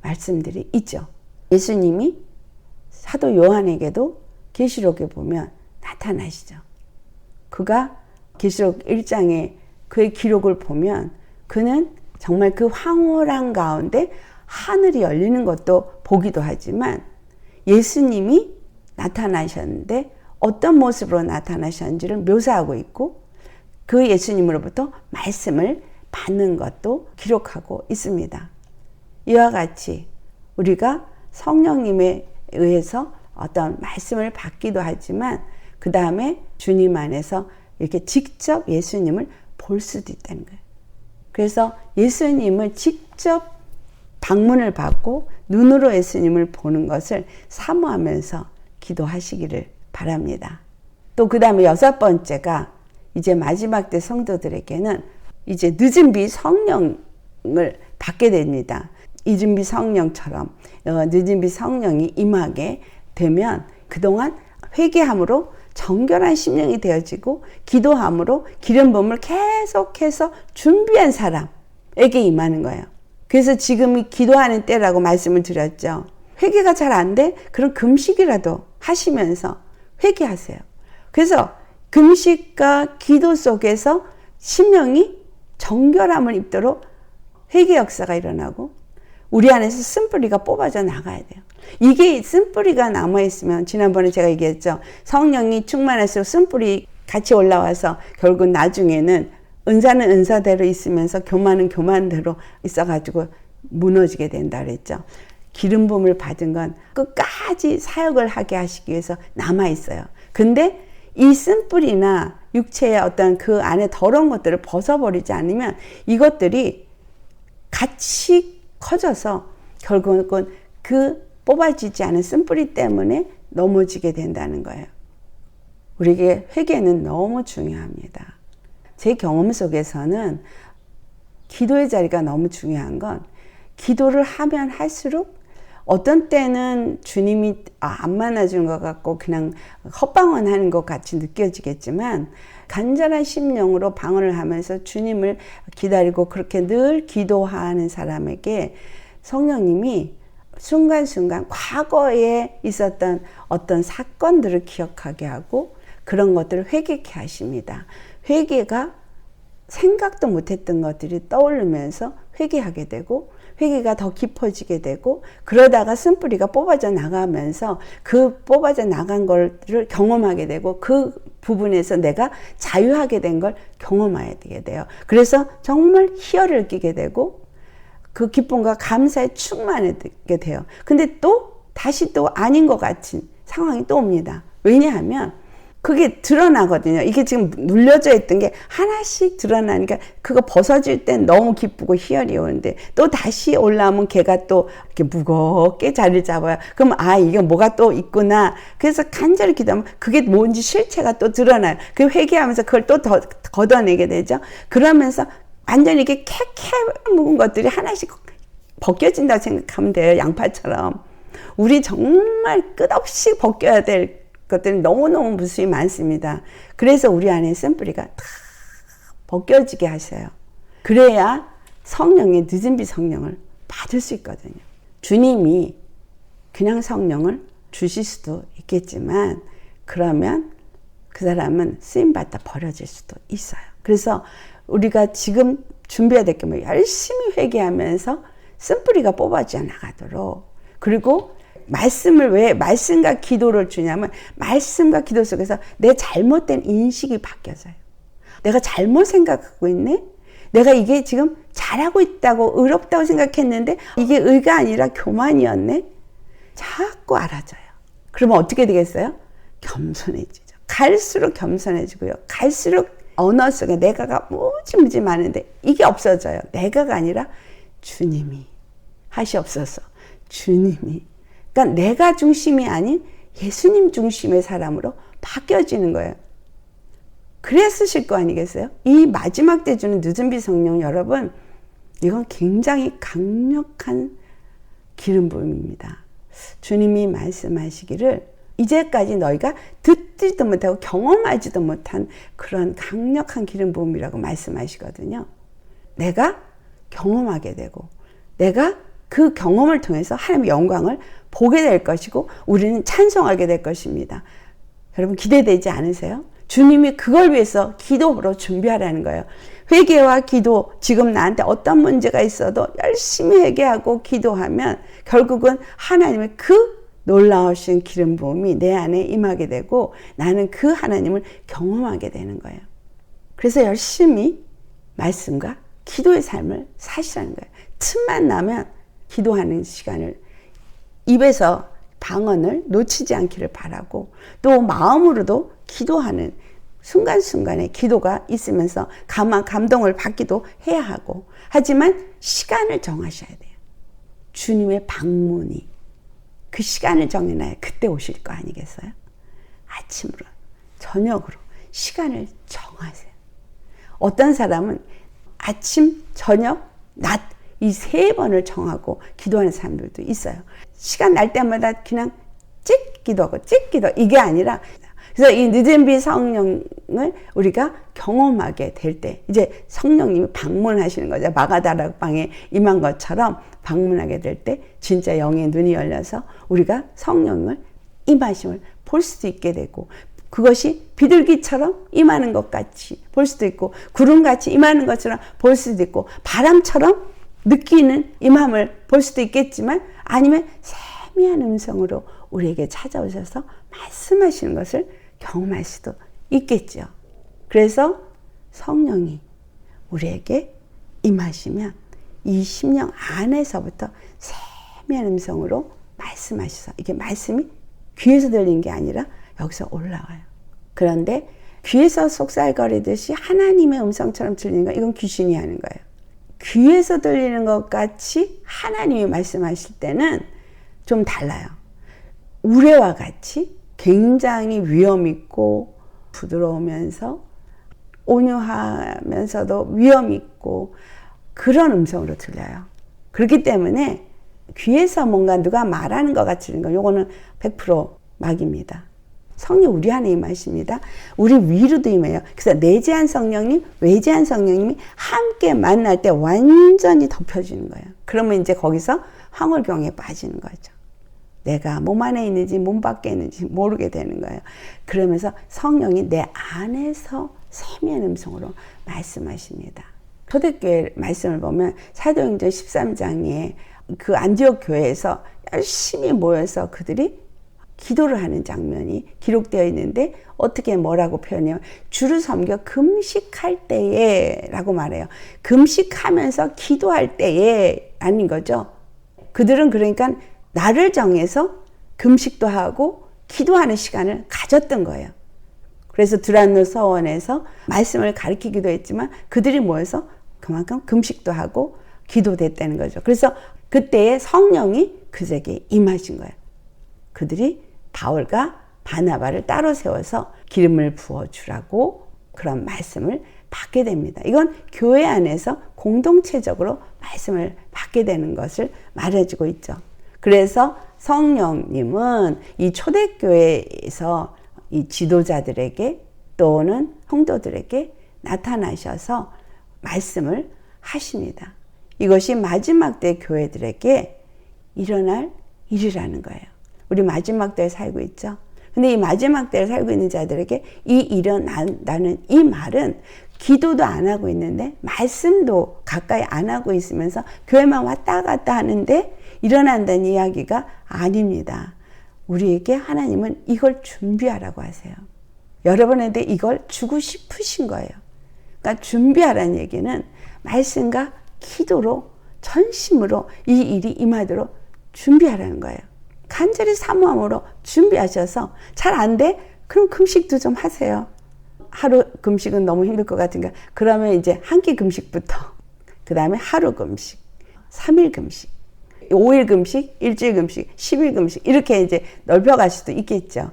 말씀들이 있죠. 예수님이 사도 요한에게도 계시록에 보면 나타나시죠. 그가 계시록 1장에 그의 기록을 보면 그는 정말 그 황홀한 가운데 하늘이 열리는 것도 보기도 하지만 예수님이 나타나셨는데 어떤 모습으로 나타나셨는지를 묘사하고 있고 그 예수님으로부터 말씀을 받는 것도 기록하고 있습니다. 이와 같이 우리가 성령님에 의해서 어떤 말씀을 받기도 하지만 그 다음에 주님 안에서 이렇게 직접 예수님을 볼 수도 있다는 거예요. 그래서 예수님을 직접 방문을 받고 눈으로 예수님을 보는 것을 사모하면서 기도하시기를 바랍니다. 또 그 다음에 6번째가 이제 마지막 때 성도들에게는 이제 늦은 비 성령을 받게 됩니다. 늦은 비 성령처럼 늦은 비 성령이 임하게 되면 그동안 회개함으로 정결한 심령이 되어지고 기도함으로 기름 부음을 계속해서 준비한 사람에게 임하는 거예요. 그래서 지금이 기도하는 때라고 말씀을 드렸죠. 회개가 잘 안 돼? 그럼 금식이라도 하시면서 회개하세요. 그래서 금식과 기도 속에서 심령이 정결함을 입도록 회개 역사가 일어나고 우리 안에서 쓴뿌리가 뽑아져 나가야 돼요. 이게 쓴뿌리가 남아있으면 지난번에 제가 얘기했죠. 성령이 충만할수록 쓴뿌리 같이 올라와서 결국 나중에는 은사는 은사대로 있으면서 교만은 교만대로 있어가지고 무너지게 된다 그랬죠. 기름 부음을 받은 건 끝까지 사역을 하게 하시기 위해서 남아있어요. 근데 이 쓴뿌리나 육체의 어떤 그 안에 더러운 것들을 벗어버리지 않으면 이것들이 같이 커져서 결국은 그 뽑아지지 않은 쓴뿌리 때문에 넘어지게 된다는 거예요. 우리에게 회개는 너무 중요합니다. 제 경험 속에서는 기도의 자리가 너무 중요한 건 기도를 하면 할수록 어떤 때는 주님이 안 만나주는 것 같고 그냥 헛방언하는 것 같이 느껴지겠지만 간절한 심령으로 방언을 하면서 주님을 기다리고 그렇게 늘 기도하는 사람에게 성령님이 순간순간 과거에 있었던 어떤 사건들을 기억하게 하고 그런 것들을 회개케 하십니다. 회개가 생각도 못했던 것들이 떠오르면서 회개하게 되고 회개가 더 깊어지게 되고 그러다가 쓴뿌리가 뽑아져 나가면서 그 뽑아져 나간 것을 경험하게 되고 그 부분에서 내가 자유하게 된 걸 경험하게 돼요. 그래서 정말 희열을 느끼게 되고 그 기쁨과 감사에 충만하게 돼요. 근데 또 다시 또 아닌 것 같은 상황이 또 옵니다. 왜냐하면 그게 드러나거든요. 이게 지금 눌려져 있던 게 하나씩 드러나니까 그거 벗어질 땐 너무 기쁘고 희열이 오는데 또 다시 올라오면 걔가 또 이렇게 무겁게 자리를 잡아요. 그럼 이게 뭐가 또 있구나. 그래서 간절히 기도하면 그게 뭔지 실체가 또 드러나요. 그 회개하면서 그걸 또 더 걷어내게 되죠. 그러면서 완전히 이렇게 캐캐 묵은 것들이 하나씩 벗겨진다고 생각하면 돼요. 양파처럼. 우리 정말 끝없이 벗겨야 될 것들은 너무너무 무수히 많습니다. 그래서 우리 안에 쓴뿌리가 다 벗겨지게 하셔요. 그래야 성령의 늦은비 성령을 받을 수 있거든요. 주님이 그냥 성령을 주실 수도 있겠지만 그러면 그 사람은 쓰임받다 버려질 수도 있어요. 그래서 우리가 지금 준비해야 될 게 뭐 열심히 회개하면서 쓴뿌리가 뽑아져 나가도록 그리고 말씀을 왜 말씀과 기도를 주냐면 말씀과 기도 속에서 내 잘못된 인식이 바뀌어져요. 내가 잘못 생각하고 있네? 내가 이게 지금 잘하고 있다고 의롭다고 생각했는데 이게 의가 아니라 교만이었네? 자꾸 알아져요. 그러면 어떻게 되겠어요? 겸손해지죠. 갈수록 겸손해지고요. 갈수록 언어 속에 내가가 무지무지 많은데 이게 없어져요. 내가가 아니라 주님이 하시옵소서. 주님이. 그러니까 내가 중심이 아닌 예수님 중심의 사람으로 바뀌어지는 거예요. 그래야 쓰실 거 아니겠어요? 이 마지막 때 주는 늦은비 성령 여러분, 이건 굉장히 강력한 기름 부음입니다. 주님이 말씀하시기를 이제까지 너희가 듣지도 못하고 경험하지도 못한 그런 강력한 기름 부음이라고 말씀하시거든요. 내가 경험하게 되고 내가 그 경험을 통해서 하나님의 영광을 보게 될 것이고 우리는 찬송하게 될 것입니다. 여러분 기대되지 않으세요? 주님이 그걸 위해서 기도로 준비하라는 거예요. 회개와 기도, 지금 나한테 어떤 문제가 있어도 열심히 회개하고 기도하면 결국은 하나님의 그 놀라우신 기름 부음이 내 안에 임하게 되고 나는 그 하나님을 경험하게 되는 거예요. 그래서 열심히 말씀과 기도의 삶을 사시라는 거예요. 틈만 나면 기도하는 시간을 입에서 방언을 놓치지 않기를 바라고 또 마음으로도 기도하는 순간순간에 기도가 있으면서 감동을 받기도 해야 하고 하지만 시간을 정하셔야 돼요. 주님의 방문이 그 시간을 정해놔야 그때 오실 거 아니겠어요? 아침으로 저녁으로 시간을 정하세요. 어떤 사람은 아침, 저녁, 낮 이 3번을 정하고 기도하는 사람들도 있어요. 시간 날 때마다 그냥 찍 기도하고 찍 기도 이게 아니라 그래서 이 늦은비 성령을 우리가 경험하게 될 때 이제 성령님이 방문하시는 거죠. 마가다락방에 임한 것처럼 방문하게 될 때 진짜 영의 눈이 열려서 우리가 성령을 임하심을 볼 수도 있게 되고 그것이 비둘기처럼 임하는 것 같이 볼 수도 있고 구름같이 임하는 것처럼 볼 수도 있고 바람처럼 느끼는 임함을 볼 수도 있겠지만 아니면 세미한 음성으로 우리에게 찾아오셔서 말씀하시는 것을 경험할 수도 있겠죠. 그래서 성령이 우리에게 임하시면 이 심령 안에서부터 세미한 음성으로 말씀하셔서 이게 말씀이 귀에서 들리는 게 아니라 여기서 올라와요. 그런데 귀에서 속살거리듯이 하나님의 음성처럼 들리는 거 이건 귀신이 하는 거예요. 귀에서 들리는 것 같이 하나님이 말씀하실 때는 좀 달라요. 우레와 같이 굉장히 위험 있고 부드러우면서 온유하면서도 위험 있고 그런 음성으로 들려요. 그렇기 때문에 귀에서 뭔가 누가 말하는 것 같이 들리는 거, 요거는 100% 막입니다. 성령 우리 안에 임하십니다. 우리 위로도 임해요. 그래서 내재한 성령님, 외재한 성령님이 함께 만날 때 완전히 덮여지는 거예요. 그러면 이제 거기서 황홀경에 빠지는 거죠. 내가 몸 안에 있는지 몸 밖에 있는지 모르게 되는 거예요. 그러면서 성령이 내 안에서 세미한 음성으로 말씀하십니다. 초대교회 말씀을 보면 사도행전 13장에 그 안디옥 교회에서 열심히 모여서 그들이 기도를 하는 장면이 기록되어 있는데 어떻게 뭐라고 표현해요? 주를 섬겨 금식할 때에 라고 말해요. 금식하면서 기도할 때에 아닌 거죠. 그들은 그러니까 나를 정해서 금식도 하고 기도하는 시간을 가졌던 거예요. 그래서 두란노 서원에서 말씀을 가르치기도 했지만 그들이 모여서 그만큼 금식도 하고 기도됐다는 거죠. 그래서 그때에 성령이 그들에게 임하신 거예요. 그들이 바울과 바나바를 따로 세워서 기름을 부어주라고 그런 말씀을 받게 됩니다. 이건 교회 안에서 공동체적으로 말씀을 받게 되는 것을 말해주고 있죠. 그래서 성령님은 이 초대교회에서 이 지도자들에게 또는 성도들에게 나타나셔서 말씀을 하십니다. 이것이 마지막 때 교회들에게 일어날 일이라는 거예요. 우리 마지막 때에 살고 있죠. 근데 이 마지막 때에 살고 있는 자들에게 이 일어난다는 이 말은 기도도 안 하고 있는데 말씀도 가까이 안 하고 있으면서 교회만 왔다 갔다 하는데 일어난다는 이야기가 아닙니다. 우리에게 하나님은 이걸 준비하라고 하세요. 여러분한테 이걸 주고 싶으신 거예요. 그러니까 준비하라는 얘기는 말씀과 기도로 전심으로 이 일이 임하도록 준비하라는 거예요. 간절히 사모함으로 준비하셔서 잘 안 돼? 그럼 금식도 좀 하세요. 하루 금식은 너무 힘들 것 같으니까 그러면 이제 한 끼 금식부터 그 다음에 하루 금식, 3일 금식, 5일 금식, 일주일 금식, 10일 금식 이렇게 이제 넓혀갈 수도 있겠죠.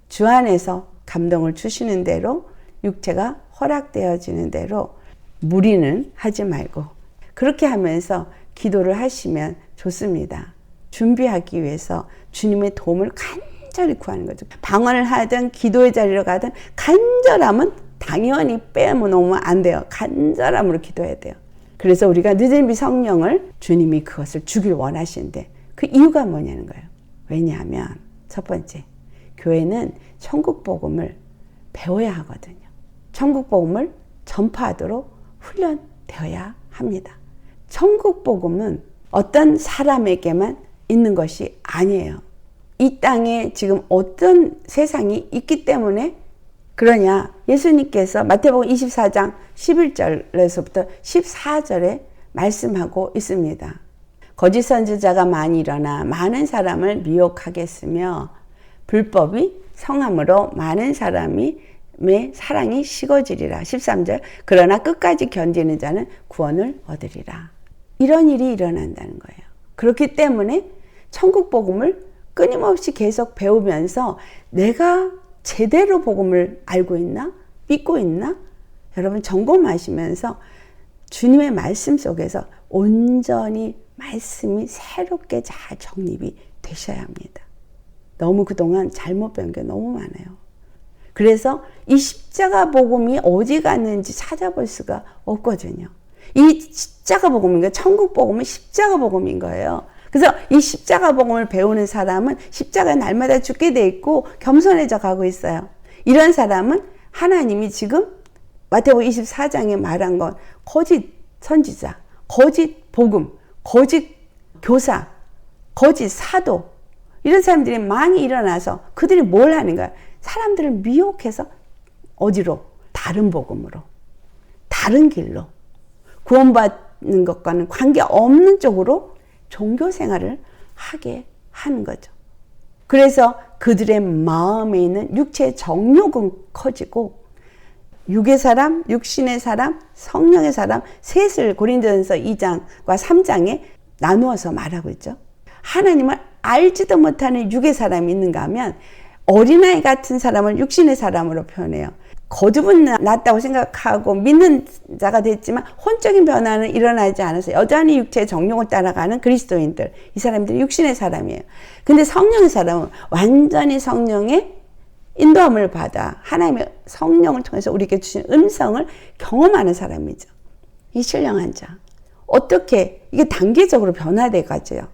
주 안에서 감동을 주시는 대로 육체가 허락되어지는 대로 무리는 하지 말고 그렇게 하면서 기도를 하시면 좋습니다. 준비하기 위해서 주님의 도움을 간절히 구하는 거죠. 방언을 하든 기도의 자리로 가든 간절함은 당연히 빼놓으면 안 돼요. 간절함으로 기도해야 돼요. 그래서 우리가 늦은비 성령을 주님이 그것을 주길 원하시는데 그 이유가 뭐냐는 거예요. 왜냐하면 첫 번째, 교회는 천국 복음을 배워야 하거든요. 천국 복음을 전파하도록 훈련되어야 합니다. 천국 복음은 어떤 사람에게만 있는 것이 아니에요. 이 땅에 지금 어떤 세상이 있기 때문에 그러냐. 예수님께서 마태복음 24장 11절에서부터 14절에 말씀하고 있습니다. 거짓 선지자가 많이 일어나 많은 사람을 미혹하겠으며 불법이 성함으로 많은 사람의 사랑이 식어지리라. 13절 그러나 끝까지 견디는 자는 구원을 얻으리라. 이런 일이 일어난다는 거예요. 그렇기 때문에 천국 복음을 끊임없이 계속 배우면서 내가 제대로 복음을 알고 있나? 믿고 있나? 여러분 점검하시면서 주님의 말씀 속에서 온전히 말씀이 새롭게 잘 정립이 되셔야 합니다. 너무 그동안 잘못 배운 게 너무 많아요. 그래서 이 십자가 복음이 어디 갔는지 찾아볼 수가 없거든요. 이 십자가 복음인 천국 복음은 십자가 복음인 거예요. 그래서 이 십자가 복음을 배우는 사람은 십자가 날마다 죽게 돼 있고 겸손해져 가고 있어요. 이런 사람은 하나님이 지금 마태복음 24장에 말한 건 거짓 선지자, 거짓 복음, 거짓 교사, 거짓 사도 이런 사람들이 많이 일어나서 그들이 뭘 하는 거야? 사람들을 미혹해서 어디로? 다른 복음으로, 다른 길로 구원받는 것과는 관계없는 쪽으로 종교 생활을 하게 하는 거죠. 그래서 그들의 마음에 있는 육체의 정욕은 커지고 육의 사람, 육신의 사람, 성령의 사람 셋을 고린도전서 2장과 3장에 나누어서 말하고 있죠. 하나님을 알지도 못하는 육의 사람이 있는가 하면 어린아이 같은 사람을 육신의 사람으로 표현해요. 거듭은 났다고 생각하고 믿는 자가 됐지만 혼적인 변화는 일어나지 않아서 여전히 육체의 정욕을 따라가는 그리스도인들, 이 사람들이 육신의 사람이에요. 근데 성령의 사람은 완전히 성령의 인도함을 받아 하나님의 성령을 통해서 우리에게 주신 음성을 경험하는 사람이죠. 이 신령한 자. 어떻게 이게 단계적으로 변화돼 가지요.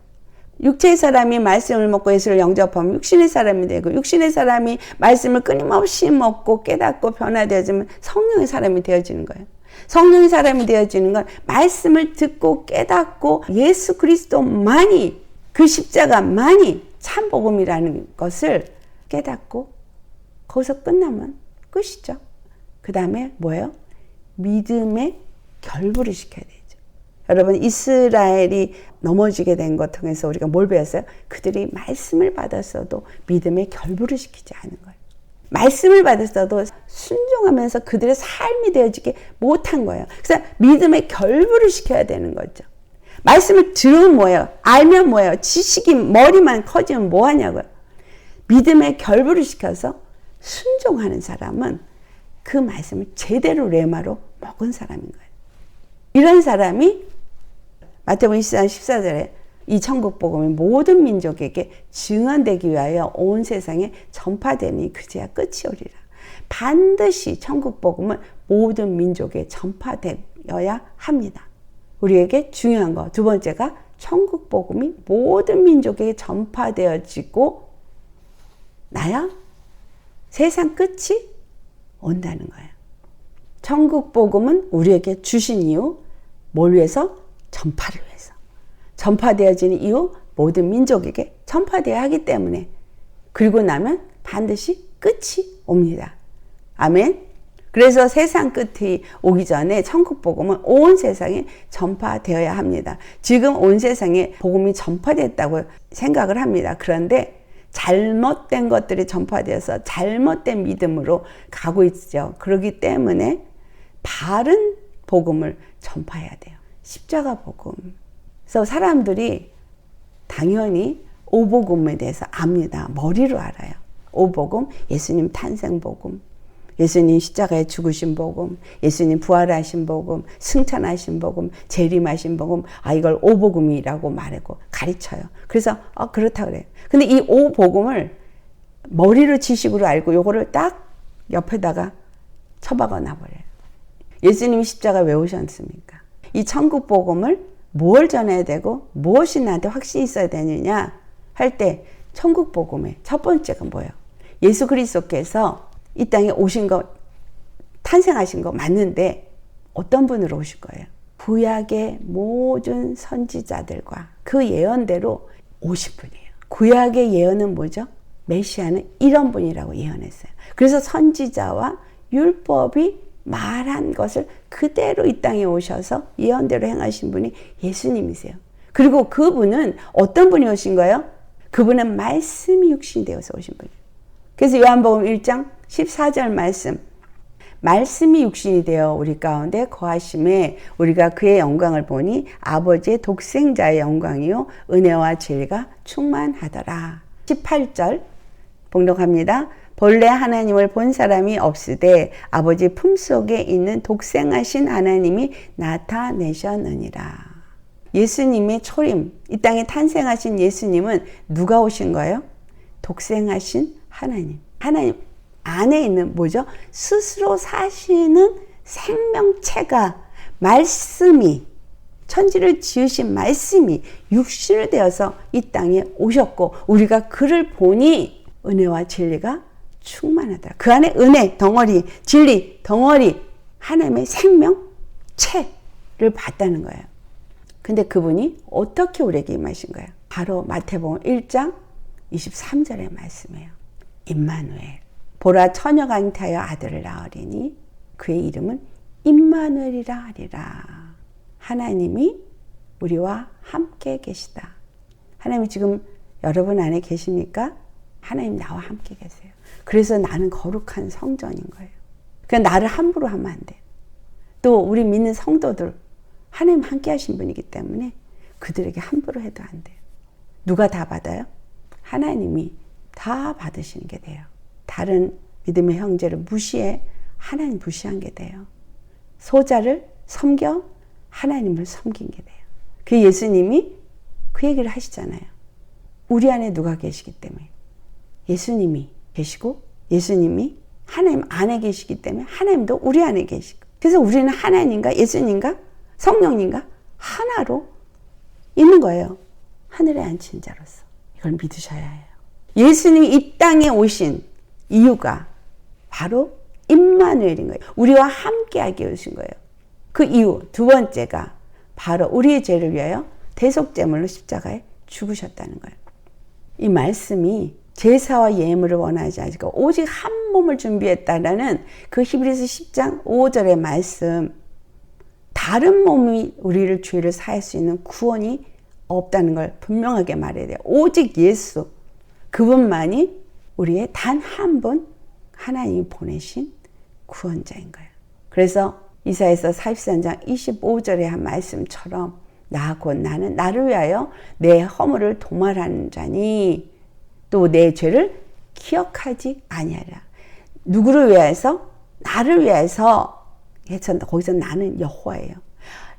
육체의 사람이 말씀을 먹고 예수를 영접하면 육신의 사람이 되고, 육신의 사람이 말씀을 끊임없이 먹고 깨닫고 변화되어지면 성령의 사람이 되어지는 거예요. 성령의 사람이 되어지는 건 말씀을 듣고 깨닫고 예수 그리스도만이, 그 십자가만이 참 복음이라는 것을 깨닫고 거기서 끝나면 끝이죠. 그 다음에 뭐예요? 믿음의 결부를 시켜야 되죠. 여러분, 이스라엘이 넘어지게 된 것 통해서 우리가 뭘 배웠어요? 그들이 말씀을 받았어도 믿음의 결부를 시키지 않은 거예요. 말씀을 받았어도 순종하면서 그들의 삶이 되어지게 못한 거예요. 그래서 믿음의 결부를 시켜야 되는 거죠. 말씀을 들으면 뭐예요? 알면 뭐예요? 지식이 머리만 커지면 뭐 하냐고요? 믿음의 결부를 시켜서 순종하는 사람은 그 말씀을 제대로 레마로 먹은 사람인 거예요. 이런 사람이 마태복음 24장 14절에 이 천국 복음이 모든 민족에게 증언되기 위하여 온 세상에 전파되니 그제야 끝이 오리라. 반드시 천국 복음은 모든 민족에 전파되어야 합니다. 우리에게 중요한 거 두 번째가 천국 복음이 모든 민족에게 전파되어지고 나야 세상 끝이 온다는 거예요. 천국 복음은 우리에게 주신 이유 뭘 위해서? 전파를 위해서. 전파되어지는 이유 모든 민족에게 전파되어야 하기 때문에. 그리고 나면 반드시 끝이 옵니다. 아멘. 그래서 세상 끝이 오기 전에 천국 복음은 온 세상에 전파되어야 합니다. 지금 온 세상에 복음이 전파됐다고 생각을 합니다. 그런데 잘못된 것들이 전파되어서 잘못된 믿음으로 가고 있죠. 그렇기 때문에 바른 복음을 전파해야 돼요. 십자가 복음. 그래서 사람들이 당연히 오복음에 대해서 압니다. 머리로 알아요. 오복음, 예수님 탄생 복음, 예수님 십자가에 죽으신 복음, 예수님 부활하신 복음, 승천하신 복음, 재림하신 복음. 이걸 오복음이라고 말하고 가르쳐요. 그래서 그렇다 그래요. 근데 이 오복음을 머리로 지식으로 알고 요거를 딱 옆에다가 처박아 놔버려요. 예수님이 십자가 왜 오셨습니까? 이 천국 복음을 뭘 전해야 되고 무엇이 나한테 확신이 있어야 되느냐 할 때 천국 복음의 첫 번째가 뭐예요? 예수 그리스도께서 이 땅에 오신 거, 탄생하신 거 맞는데 어떤 분으로 오실 거예요? 구약의 모든 선지자들과 그 예언대로 오신 분이에요. 구약의 예언은 뭐죠? 메시아는 이런 분이라고 예언했어요. 그래서 선지자와 율법이 말한 것을 그대로 이 땅에 오셔서 예언대로 행하신 분이 예수님이세요. 그리고 그분은 어떤 분이 오신 거예요? 그분은 말씀이 육신이 되어서 오신 분이에요. 그래서 요한복음 1장 14절 말씀, 말씀이 육신이 되어 우리 가운데 거하심에 우리가 그의 영광을 보니 아버지의 독생자의 영광이요 은혜와 진리가 충만하더라. 18절 봉독합니다. 본래 하나님을 본 사람이 없으되 아버지 품속에 있는 독생하신 하나님이 나타내셨느니라. 예수님의 초림, 이 땅에 탄생하신 예수님은 누가 오신 거예요? 독생하신 하나님. 하나님 안에 있는 뭐죠? 스스로 사시는 생명체가, 말씀이, 천지를 지으신 말씀이 육신을 되어서 이 땅에 오셨고 우리가 그를 보니 은혜와 진리가 충만하더라. 그 안에 은혜 덩어리, 진리 덩어리, 하나님의 생명체를 봤다는 거예요. 근데 그분이 어떻게 우리에게 임하신 거예요? 바로 마태복음 1장 23절의 말씀이에요. 임마누엘, 보라 처녀가 잉태하여 아들을 낳으리니 그의 이름은 임마누엘이라 하리라. 하나님이 우리와 함께 계시다. 하나님이 지금 여러분 안에 계십니까? 하나님 나와 함께 계세요. 그래서 나는 거룩한 성전인 거예요. 그러니까 나를 함부로 하면 안 돼요. 또 우리 믿는 성도들 하나님 함께 하신 분이기 때문에 그들에게 함부로 해도 안 돼요. 누가 다 받아요? 하나님이 다 받으시는 게 돼요. 다른 믿음의 형제를 무시해 하나님 무시한 게 돼요. 소자를 섬겨 하나님을 섬긴 게 돼요. 그 예수님이 그 얘기를 하시잖아요. 우리 안에 누가 계시기 때문에 예수님이 계시고 예수님이 하나님 안에 계시기 때문에 하나님도 우리 안에 계시고, 그래서 우리는 하나님과 예수님과 성령님과 하나로 있는 거예요. 하늘에 앉힌 자로서. 이걸 믿으셔야 해요. 예수님이 이 땅에 오신 이유가 바로 임마누엘인 거예요. 우리와 함께하게 오신 거예요. 그 이유 두 번째가 바로 우리의 죄를 위하여 대속제물로 십자가에 죽으셨다는 거예요. 이 말씀이 제사와 예물을 원하지 않고 오직 한 몸을 준비했다라는 그 히브리서 10장 5절의 말씀, 다른 몸이 우리를 죄를 사할 수 있는 구원이 없다는 걸 분명하게 말해야 돼요. 오직 예수, 그분만이 우리의 단 한 분 하나님이 보내신 구원자인 거예요. 그래서 이사야서 43장 25절의 한 말씀처럼 나 곧 나는 나를 위하여 내 허물을 도말하는 자니 또 내 죄를 기억하지 아니하리라. 누구를 위해서? 나를 위해서. 거기서 나는 여호와예요.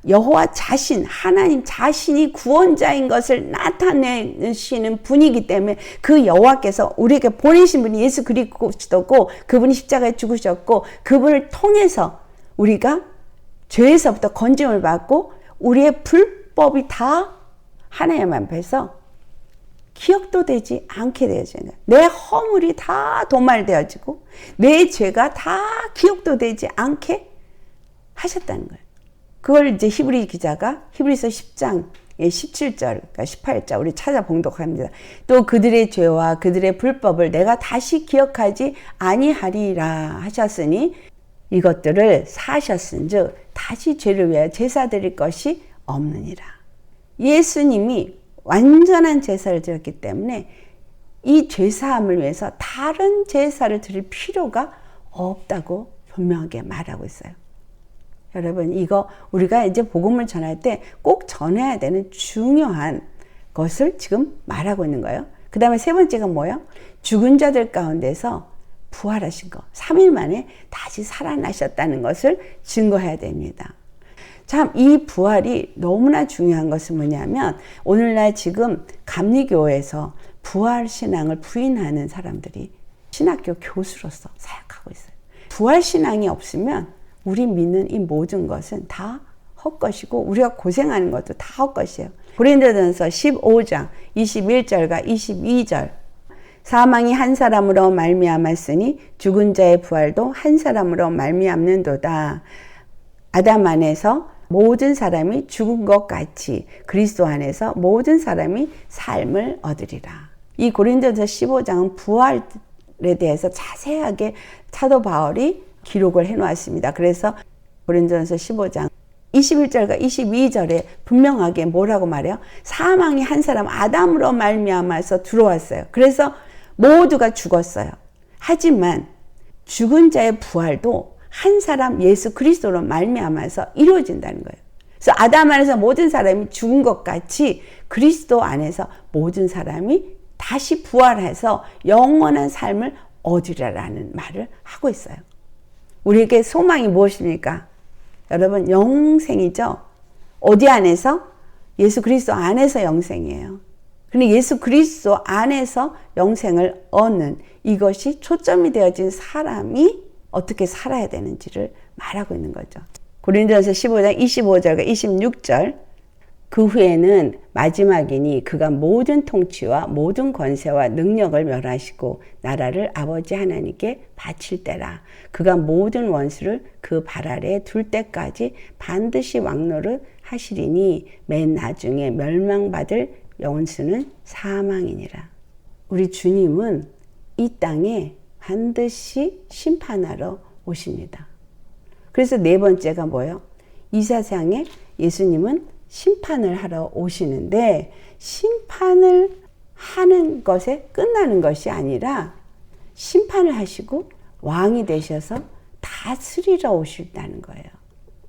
여호와 자신, 하나님 자신이 구원자인 것을 나타내시는 분이기 때문에 그 여호와께서 우리에게 보내신 분이 예수 그리스도고 그분이 십자가에 죽으셨고 그분을 통해서 우리가 죄에서부터 건짐을 받고 우리의 불법이 다 하나님 앞에서 기억도 되지 않게 되어지는 거예요. 내 허물이 다 도말되어지고 내 죄가 다 기억도 되지 않게 하셨다는 거예요. 그걸 이제 히브리 기자가 히브리서 10장 17절, 18절 우리 찾아 봉독합니다. 또 그들의 죄와 그들의 불법을 내가 다시 기억하지 아니하리라 하셨으니 이것들을 사하셨은즉 다시 죄를 위하여 제사 드릴 것이 없느니라. 예수님이 완전한 제사를 드렸기 때문에 이 죄사함을 위해서 다른 제사를 드릴 필요가 없다고 분명하게 말하고 있어요. 여러분, 이거 우리가 이제 복음을 전할 때 꼭 전해야 되는 중요한 것을 지금 말하고 있는 거예요. 그 다음에 세 번째가 뭐예요? 죽은 자들 가운데서 부활하신 거, 3일 만에 다시 살아나셨다는 것을 증거해야 됩니다. 참, 이 부활이 너무나 중요한 것은 뭐냐면 오늘날 지금 감리교에서 부활신앙을 부인하는 사람들이 신학교 교수로서 사역하고 있어요. 부활신앙이 없으면 우리 믿는 이 모든 것은 다 헛것이고 우리가 고생하는 것도 다 헛것이에요. 고린도전서 15장 21절과 22절, 사망이 한 사람으로 말미암았으니 죽은 자의 부활도 한 사람으로 말미암는도다. 아담 안에서 모든 사람이 죽은 것 같이 그리스도 안에서 모든 사람이 삶을 얻으리라. 이 고린도전서 15장은 부활에 대해서 자세하게 사도 바울이 기록을 해놓았습니다. 그래서 고린도전서 15장 21절과 22절에 분명하게 뭐라고 말해요? 사망이 한 사람 아담으로 말미암아서 들어왔어요. 그래서 모두가 죽었어요. 하지만 죽은 자의 부활도 한 사람 예수 그리스도로 말미암아서 이루어진다는 거예요. 그래서 아담 안에서 모든 사람이 죽은 것 같이 그리스도 안에서 모든 사람이 다시 부활해서 영원한 삶을 얻으리라는 말을 하고 있어요. 우리에게 소망이 무엇입니까? 여러분, 영생이죠. 어디 안에서? 예수 그리스도 안에서 영생이에요. 근데 예수 그리스도 안에서 영생을 얻는 이것이 초점이 되어진 사람이 어떻게 살아야 되는지를 말하고 있는 거죠. 고린도전서 15장 25절과 26절, 그 후에는 마지막이니 그가 모든 통치와 모든 권세와 능력을 멸하시고 나라를 아버지 하나님께 바칠 때라. 그가 모든 원수를 그 발 아래에 둘 때까지 반드시 왕노릇 하시리니 맨 나중에 멸망받을 원수는 사망이니라. 우리 주님은 이 땅에 반드시 심판하러 오십니다. 그래서 네 번째가 뭐예요? 이 세상에 예수님은 심판을 하러 오시는데 심판을 하는 것에 끝나는 것이 아니라 심판을 하시고 왕이 되셔서 다스리러 오신다는 거예요.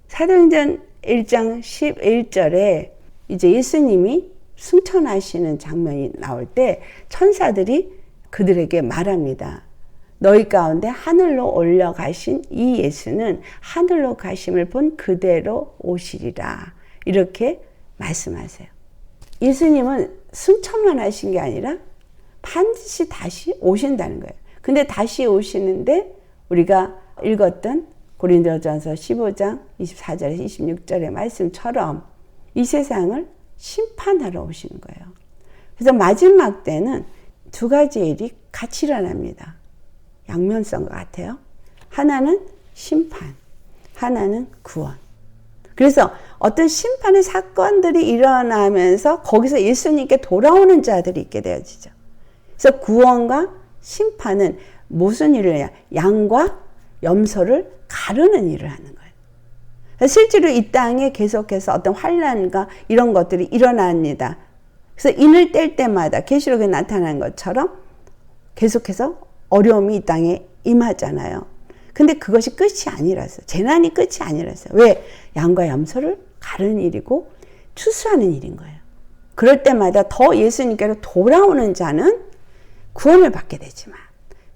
사도행전 1장 11절에 이제 예수님이 승천하시는 장면이 나올 때 천사들이 그들에게 말합니다. 너희 가운데 하늘로 올라가신 이 예수는 하늘로 가심을 본 그대로 오시리라. 이렇게 말씀하세요. 예수님은 승천만 하신 게 아니라 반드시 다시 오신다는 거예요. 근데 다시 오시는데 우리가 읽었던 고린도전서 15장 24절에서 26절의 말씀처럼 이 세상을 심판하러 오시는 거예요. 그래서 마지막 때는 두 가지 일이 같이 일어납니다. 양면성 같아요. 하나는 심판, 하나는 구원. 그래서 어떤 심판의 사건들이 일어나면서 거기서 예수님께 돌아오는 자들이 있게 되어지죠. 그래서 구원과 심판은 무슨 일을 해요? 양과 염소를 가르는 일을 하는 거예요. 실제로 이 땅에 계속해서 어떤 환난과 이런 것들이 일어납니다. 그래서 인을 뗄 때마다 계시록에 나타난 것처럼 계속해서 어려움이 이 땅에 임하잖아요. 근데 그것이 끝이 아니라서, 재난이 끝이 아니라서. 왜? 양과 염소를 가르는 일이고 추수하는 일인 거예요. 그럴 때마다 더 예수님께로 돌아오는 자는 구원을 받게 되지만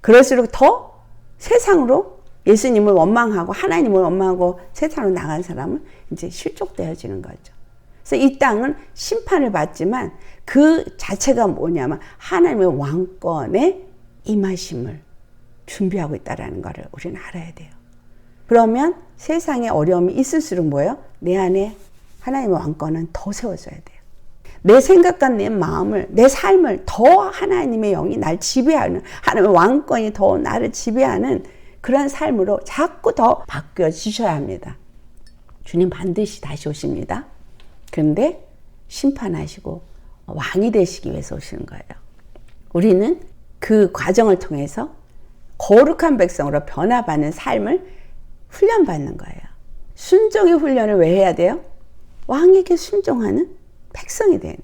그럴수록 더 세상으로 예수님을 원망하고 하나님을 원망하고 세상으로 나간 사람은 이제 실족되어지는 거죠. 그래서 이 땅은 심판을 받지만 그 자체가 뭐냐면 하나님의 왕권의 임하심을 준비하고 있다는 것을 우리는 알아야 돼요. 그러면 세상에 어려움이 있을수록 뭐예요? 내 안에 하나님의 왕권은 더 세워져야 돼요. 내 생각과 내 마음을, 내 삶을 더 하나님의 영이 날 지배하는, 하나님의 왕권이 더 나를 지배하는 그런 삶으로 자꾸 더 바뀌어지셔야 합니다. 주님 반드시 다시 오십니다. 그런데 심판하시고 왕이 되시기 위해서 오시는 거예요. 우리는 그 과정을 통해서 거룩한 백성으로 변화받는 삶을 훈련받는 거예요. 순종의 훈련을 왜 해야 돼요? 왕에게 순종하는 백성이 되는,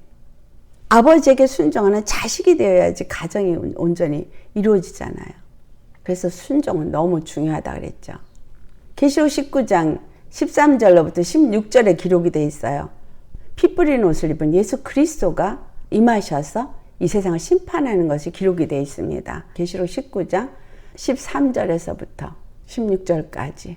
아버지에게 순종하는 자식이 되어야지 가정이 온전히 이루어지잖아요. 그래서 순종은 너무 중요하다 그랬죠. 계시록 19장 13절로부터 16절에 기록이 돼 있어요. 피 뿌린 옷을 입은 예수 그리스도가 임하셔서 이 세상을 심판하는 것이 기록이 되어 있습니다. 계시록 19장 13절에서부터 16절까지.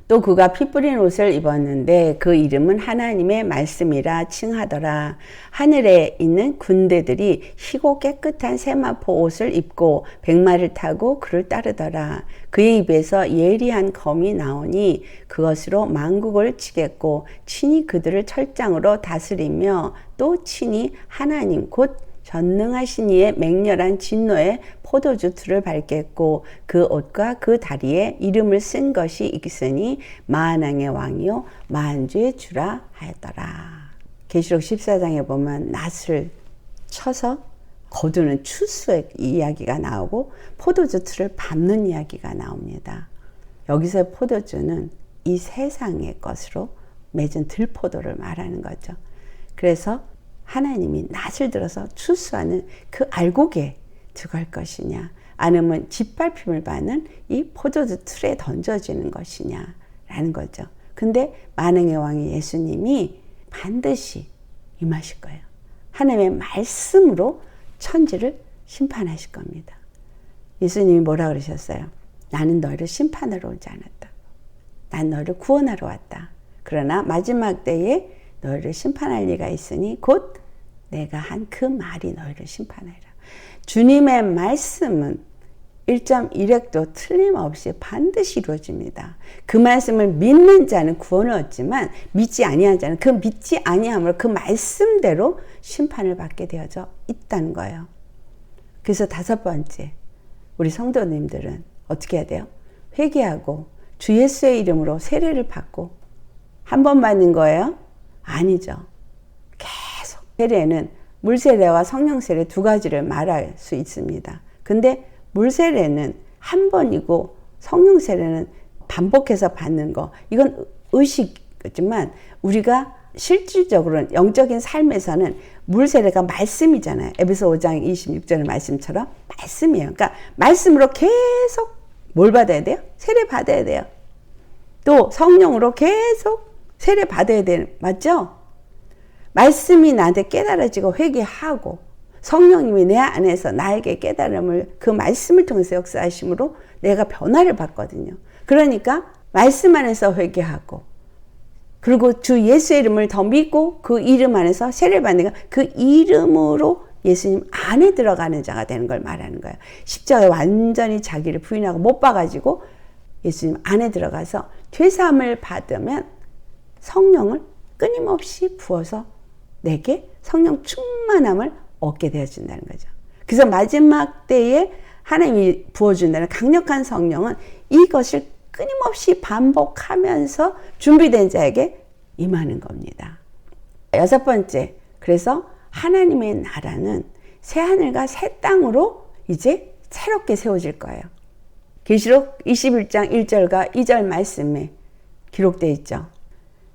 또 그가 피 뿌린 옷을 입었는데 그 이름은 하나님의 말씀이라 칭하더라. 하늘에 있는 군대들이 희고 깨끗한 세마포 옷을 입고 백마를 타고 그를 따르더라. 그의 입에서 예리한 검이 나오니 그것으로 만국을 치겠고 친히 그들을 철장으로 다스리며 또 친히 하나님 곧 전능하신 이의 맹렬한 진노의 포도주 틀을 밟겠고 그 옷과 그 다리에 이름을 쓴 것이 있으니 만왕의 왕이요 만주의 주라 하였더라. 계시록 14장에 보면 낫을 쳐서 거두는 추수의 이야기가 나오고 포도주 틀을 밟는 이야기가 나옵니다. 여기서의 포도주는 이 세상의 것으로 맺은 들포도를 말하는 거죠. 그래서 하나님이 낫을 들어서 추수하는 그 알곡에 들어갈 것이냐, 아니면 짓밟힘을 받는 이 포도주 틀에 던져지는 것이냐라는 거죠. 근데 만왕의 왕이 예수님이 반드시 임하실 거예요. 하나님의 말씀으로 천지를 심판하실 겁니다. 예수님이 뭐라 그러셨어요? 나는 너희를 심판하러 오지 않았다. 난 너희를 구원하러 왔다. 그러나 마지막 때에 너희를 심판할 리가 있으니 곧 내가 한 그 말이 너희를 심판하리라. 주님의 말씀은 1.1획도 틀림없이 반드시 이루어집니다. 그 말씀을 믿는 자는 구원을 얻지만 믿지 아니한 자는 그 믿지 아니함으로 그 말씀대로 심판을 받게 되어져 있다는 거예요. 그래서 다섯 번째, 우리 성도님들은 어떻게 해야 돼요? 회개하고 주 예수의 이름으로 세례를 받고 한 번 받는 거예요? 아니죠. 계속. 세례는 물세례와 성령세례 두 가지를 말할 수 있습니다. 근데 물세례는 한 번이고 성령세례는 반복해서 받는 거. 이건 의식이지만 우리가 실질적으로는 영적인 삶에서는 물세례가 말씀이잖아요. 에베소 5장 26절의 말씀처럼 말씀이에요. 그러니까 말씀으로 계속 뭘 받아야 돼요? 세례 받아야 돼요. 또 성령으로 계속 세례 받아야 돼요. 맞죠? 말씀이 나한테 깨달아지고 회개하고 성령님이 내 안에서 나에게 깨달음을 그 말씀을 통해서 역사하심으로 내가 변화를 받거든요. 그러니까 말씀 안에서 회개하고 그리고 주 예수의 이름을 더 믿고 그 이름 안에서 세례를 받는 그 이름으로 예수님 안에 들어가는 자가 되는 걸 말하는 거예요. 십자가에 완전히 자기를 부인하고 못 박아지고 예수님 안에 들어가서 죄사함을 받으면 성령을 끊임없이 부어서 내게 성령 충만함을 얻게 되어준다는 거죠. 그래서 마지막 때에 하나님이 부어준다는 강력한 성령은 이것을 끊임없이 반복하면서 준비된 자에게 임하는 겁니다. 6번째, 그래서 하나님의 나라는 새 하늘과 새 땅으로 이제 새롭게 세워질 거예요. 계시록 21장 1절과 2절 말씀에 기록되어 있죠.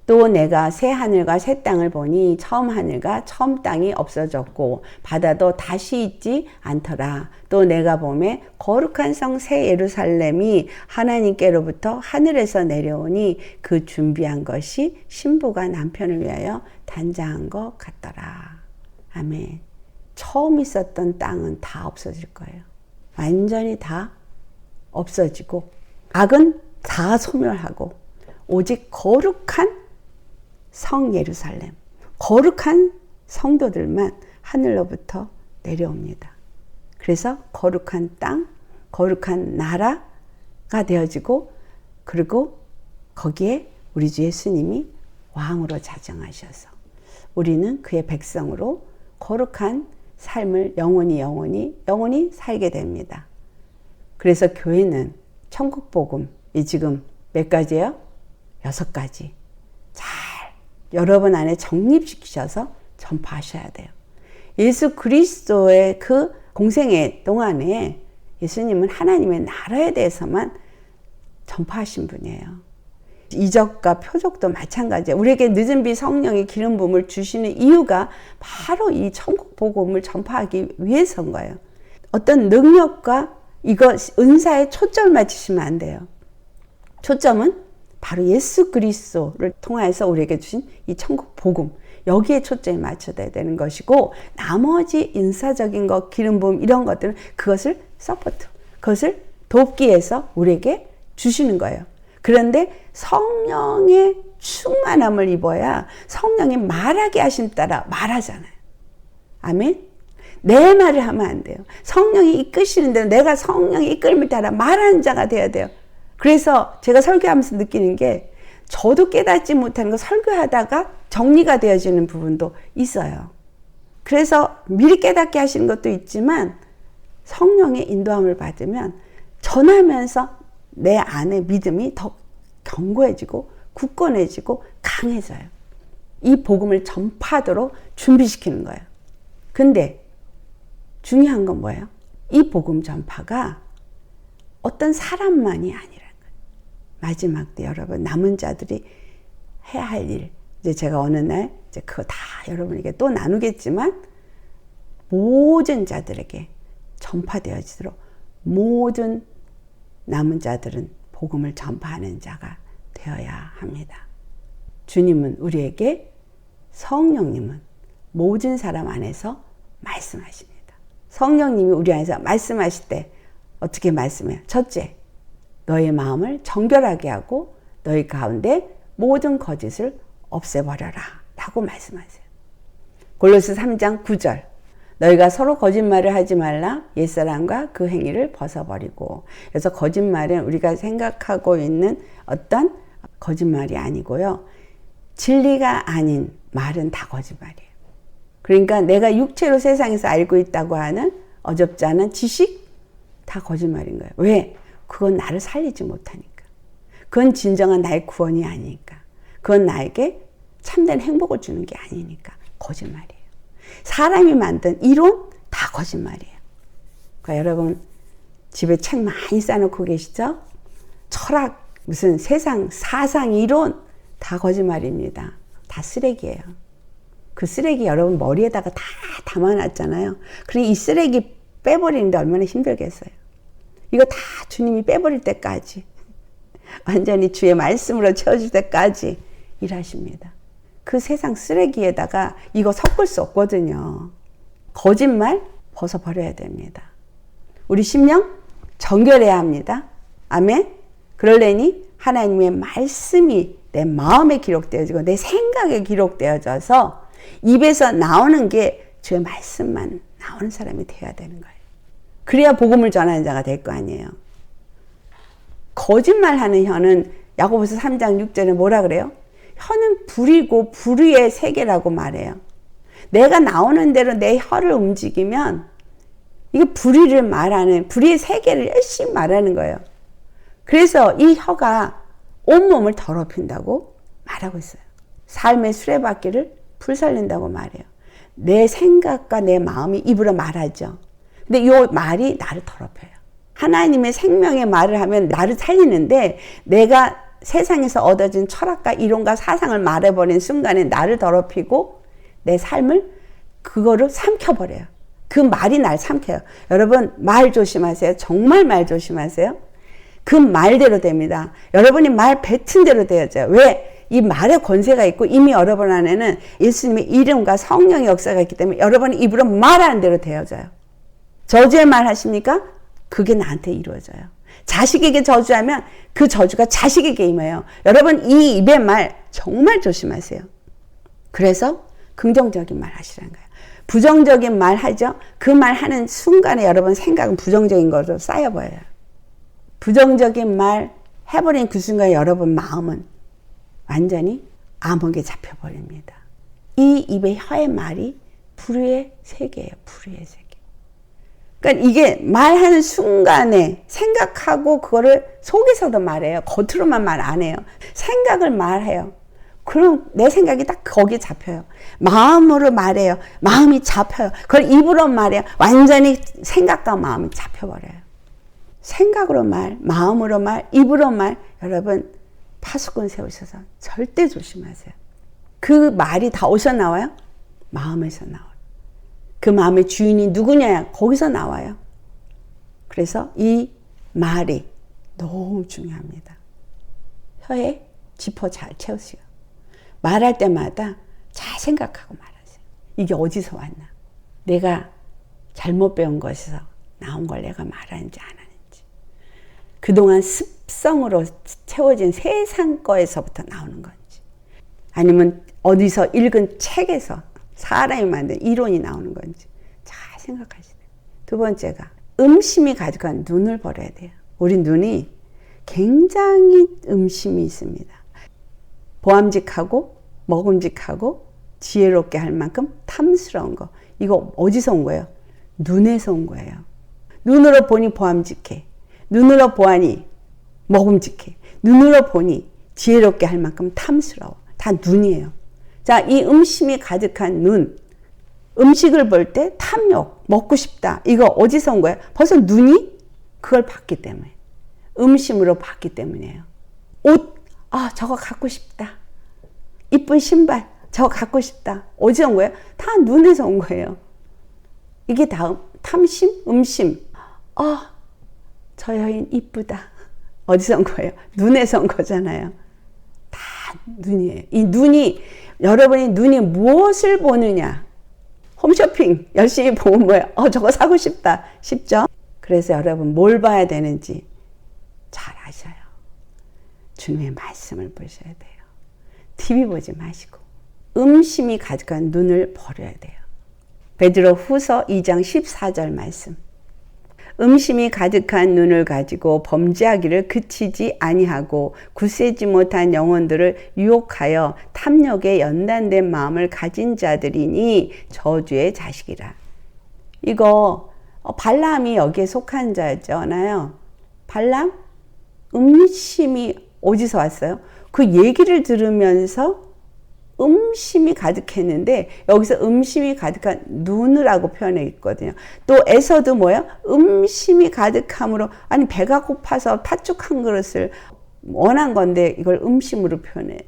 또 내가 새 하늘과 새 땅을 보니 처음 하늘과 처음 땅이 없어졌고 바다도 다시 있지 않더라. 또 내가 보매 거룩한 성 새 예루살렘이 하나님께로부터 하늘에서 내려오니 그 준비한 것이 신부가 남편을 위하여 단장한 것 같더라. 아멘. 처음 있었던 땅은 다 없어질 거예요. 완전히 다 없어지고 악은 다 소멸하고 오직 거룩한 성 예루살렘, 거룩한 성도들만 하늘로부터 내려옵니다. 그래서 거룩한 땅, 거룩한 나라가 되어지고 그리고 거기에 우리 주 예수님이 왕으로 자정하셔서 우리는 그의 백성으로 거룩한 삶을 영원히 살게 됩니다. 그래서 교회는 천국 복음이 지금 몇 가지예요? 6가지. 여러분 안에 정립시키셔서 전파하셔야 돼요. 예수 그리스도의 그 공생애 동안에 예수님은 하나님의 나라에 대해서만 전파하신 분이에요. 이적과 표적도 마찬가지예요. 우리에게 늦은 비 성령의 기름 부음을 주시는 이유가 바로 이 천국 복음을 전파하기 위해서인 거예요. 어떤 능력과 이거 은사에 초점을 맞추시면 안 돼요. 초점은 바로 예수 그리스도를 통해서 우리에게 주신 이 천국 복음, 여기에 초점이 맞춰야 되는 것이고 나머지 인사적인 것, 기름 부음 이런 것들은 그것을 서포트, 그것을 돕기 위해서 우리에게 주시는 거예요. 그런데 성령의 충만함을 입어야 성령이 말하게 하심 따라 말하잖아요. 아멘? 내 말을 하면 안 돼요. 성령이 이끄시는 대로 내가 성령의 이끌림을 따라 말하는 자가 되어야 돼요. 그래서 제가 설교하면서 느끼는 게 저도 깨닫지 못하는 거 설교하다가 정리가 되어지는 부분도 있어요. 그래서 미리 깨닫게 하시는 것도 있지만 성령의 인도함을 받으면 전하면서 내 안에 믿음이 더 견고해지고 굳건해지고 강해져요. 이 복음을 전파하도록 준비시키는 거예요. 근데 중요한 건 뭐예요? 이 복음 전파가 어떤 사람만이 아니라는 거예요. 마지막 때 여러분 남은 자들이 해야 할 일, 이제 제가 어느 날 이제 그거 다 여러분에게 또 나누겠지만 모든 자들에게 전파되어지도록 모든 남은 자들은 복음을 전파하는 자가 되어야 합니다. 주님은 우리에게, 성령님은 모든 사람 안에서 말씀하십니다. 성령님이 우리 안에서 말씀하실 때 어떻게 말씀해요? 첫째, 너의 마음을 정결하게 하고 너희 가운데 모든 거짓을 없애버려라 라고 말씀하세요. 골로새 3장 9절, 너희가 서로 거짓말을 하지 말라. 옛사람과 그 행위를 벗어버리고. 그래서 거짓말은 우리가 생각하고 있는 어떤 거짓말이 아니고요, 진리가 아닌 말은 다 거짓말이에요. 그러니까 내가 육체로 세상에서 알고 있다고 하는 어줍지 않은 지식 다 거짓말인 거예요. 왜? 그건 나를 살리지 못하니까. 그건 진정한 나의 구원이 아니니까. 그건 나에게 참된 행복을 주는 게 아니니까 거짓말이에요. 사람이 만든 이론 다 거짓말이에요. 그러니까 여러분 집에 책 많이 쌓아놓고 계시죠? 철학, 무슨 세상 사상 이론 다 거짓말입니다. 다 쓰레기예요. 그 쓰레기 여러분 머리에다가 다 담아놨잖아요. 그러니 이 쓰레기 빼버리는데 얼마나 힘들겠어요. 이거 다 주님이 빼버릴 때까지, 완전히 주의 말씀으로 채워줄 때까지 일하십니다. 그 세상 쓰레기에다가 이거 섞을 수 없거든요. 거짓말 벗어버려야 됩니다. 우리 심령 정결해야 합니다. 아멘. 그러려니 하나님의 말씀이 내 마음에 기록되어지고 내 생각에 기록되어져서 입에서 나오는 게 주의 말씀만 나오는 사람이 되어야 되는 거예요. 그래야 복음을 전하는 자가 될 거 아니에요. 거짓말하는 혀는 야고보서 3장 6절에 뭐라 그래요? 혀는 불이고 불의의 세계라고 말해요. 내가 나오는 대로 내 혀를 움직이면 이게 불의를 말하는, 불의의 세계를 열심히 말하는 거예요. 그래서 이 혀가 온몸을 더럽힌다고 말하고 있어요. 삶의 수레바퀴를 불살린다고 말해요. 내 생각과 내 마음이 입으로 말하죠. 근데 이 말이 나를 더럽혀요. 하나님의 생명의 말을 하면 나를 살리는데, 내가 세상에서 얻어진 철학과 이론과 사상을 말해버린 순간에 나를 더럽히고 내 삶을 그거를 삼켜버려요. 그 말이 날 삼켜요. 여러분, 말 조심하세요. 정말 말 조심하세요. 그 말대로 됩니다. 여러분이 말 뱉은 대로 되어져요. 왜? 이 말의 권세가 있고 이미 여러분 안에는 예수님의 이름과 성령의 역사가 있기 때문에 여러분이 입으로 말하는 대로 되어져요. 저주의 말 하십니까? 그게 나한테 이루어져요. 자식에게 저주하면 그 저주가 자식에게 임해요. 여러분, 이 입의 말 정말 조심하세요. 그래서 긍정적인 말 하시라는 거예요. 부정적인 말 하죠? 그 말 하는 순간에 여러분 생각은 부정적인 거로 쌓여버려요. 부정적인 말 해버린 그 순간에 여러분 마음은 완전히 암흑에 잡혀버립니다. 이 입의 혀의 말이 불의의 세계예요. 불의의 세계. 그러니까 이게 말하는 순간에 생각하고 그거를 속에서도 말해요. 겉으로만 말 안 해요. 생각을 말해요. 그럼 내 생각이 딱 거기에 잡혀요. 마음으로 말해요. 마음이 잡혀요. 그걸 입으로 말해요. 완전히 생각과 마음이 잡혀버려요. 생각으로 말, 마음으로 말, 입으로 말. 여러분, 파수꾼 세우셔서 절대 조심하세요. 그 말이 다 어디서 나와요? 마음에서 나와요. 그 마음의 주인이 누구냐? 거기서 나와요. 그래서 이 말이 너무 중요합니다. 혀에 지퍼 잘 채우시고 말할 때마다 잘 생각하고 말하세요. 이게 어디서 왔나? 내가 잘못 배운 것에서 나온 걸 내가 말하는지 안 하는지. 그동안 습성으로 채워진 세상 거에서부터 나오는 건지, 아니면 어디서 읽은 책에서 사람이 만든 이론이 나오는 건지 잘 생각하시네요. 두 번째가 음심이 가득한 눈을 버려야 돼요. 우리 눈이 굉장히 음심이 있습니다. 보암직하고 먹음직하고 지혜롭게 할 만큼 탐스러운 거. 이거 어디서 온 거예요? 눈에서 온 거예요. 눈으로 보니 보암직해. 눈으로 보아니 먹음직해. 눈으로 보니 지혜롭게 할 만큼 탐스러워. 다 눈이에요. 자, 이 음심이 가득한 눈. 음식을 볼 때 탐욕, 먹고 싶다. 이거 어디서 온 거예요? 벌써 눈이 그걸 봤기 때문에. 음심으로 봤기 때문이에요. 옷, 저거 갖고 싶다. 이쁜 신발, 저거 갖고 싶다. 어디서 온 거예요? 다 눈에서 온 거예요. 이게 다음, 탐심, 음심. 저 여인 이쁘다. 어디서 온 거예요? 눈에서 온 거잖아요. 다 눈이에요. 이 눈이, 여러분이 눈이 무엇을 보느냐? 홈쇼핑 열심히 보면 뭐예요? 저거 사고 싶다. 싶죠? 그래서 여러분 뭘 봐야 되는지 잘 아셔요. 주님의 말씀을 보셔야 돼요. TV 보지 마시고 음심이 가득한 눈을 버려야 돼요. 베드로 후서 2장 14절 말씀. 음심이 가득한 눈을 가지고 범죄하기를 그치지 아니하고 굳세지 못한 영혼들을 유혹하여 탐욕에 연단된 마음을 가진 자들이니 저주의 자식이라. 이거 발람이 여기에 속한 자였잖아요. 발람? 음심이 어디서 왔어요? 그 얘기를 들으면서 음심이 가득했는데 여기서 음심이 가득한 눈을 하고 표현해 있거든요. 또 에서도 뭐예요? 음심이 가득함으로, 아니 배가 고파서 팥죽 한 그릇을 원한 건데 이걸 음심으로 표현해.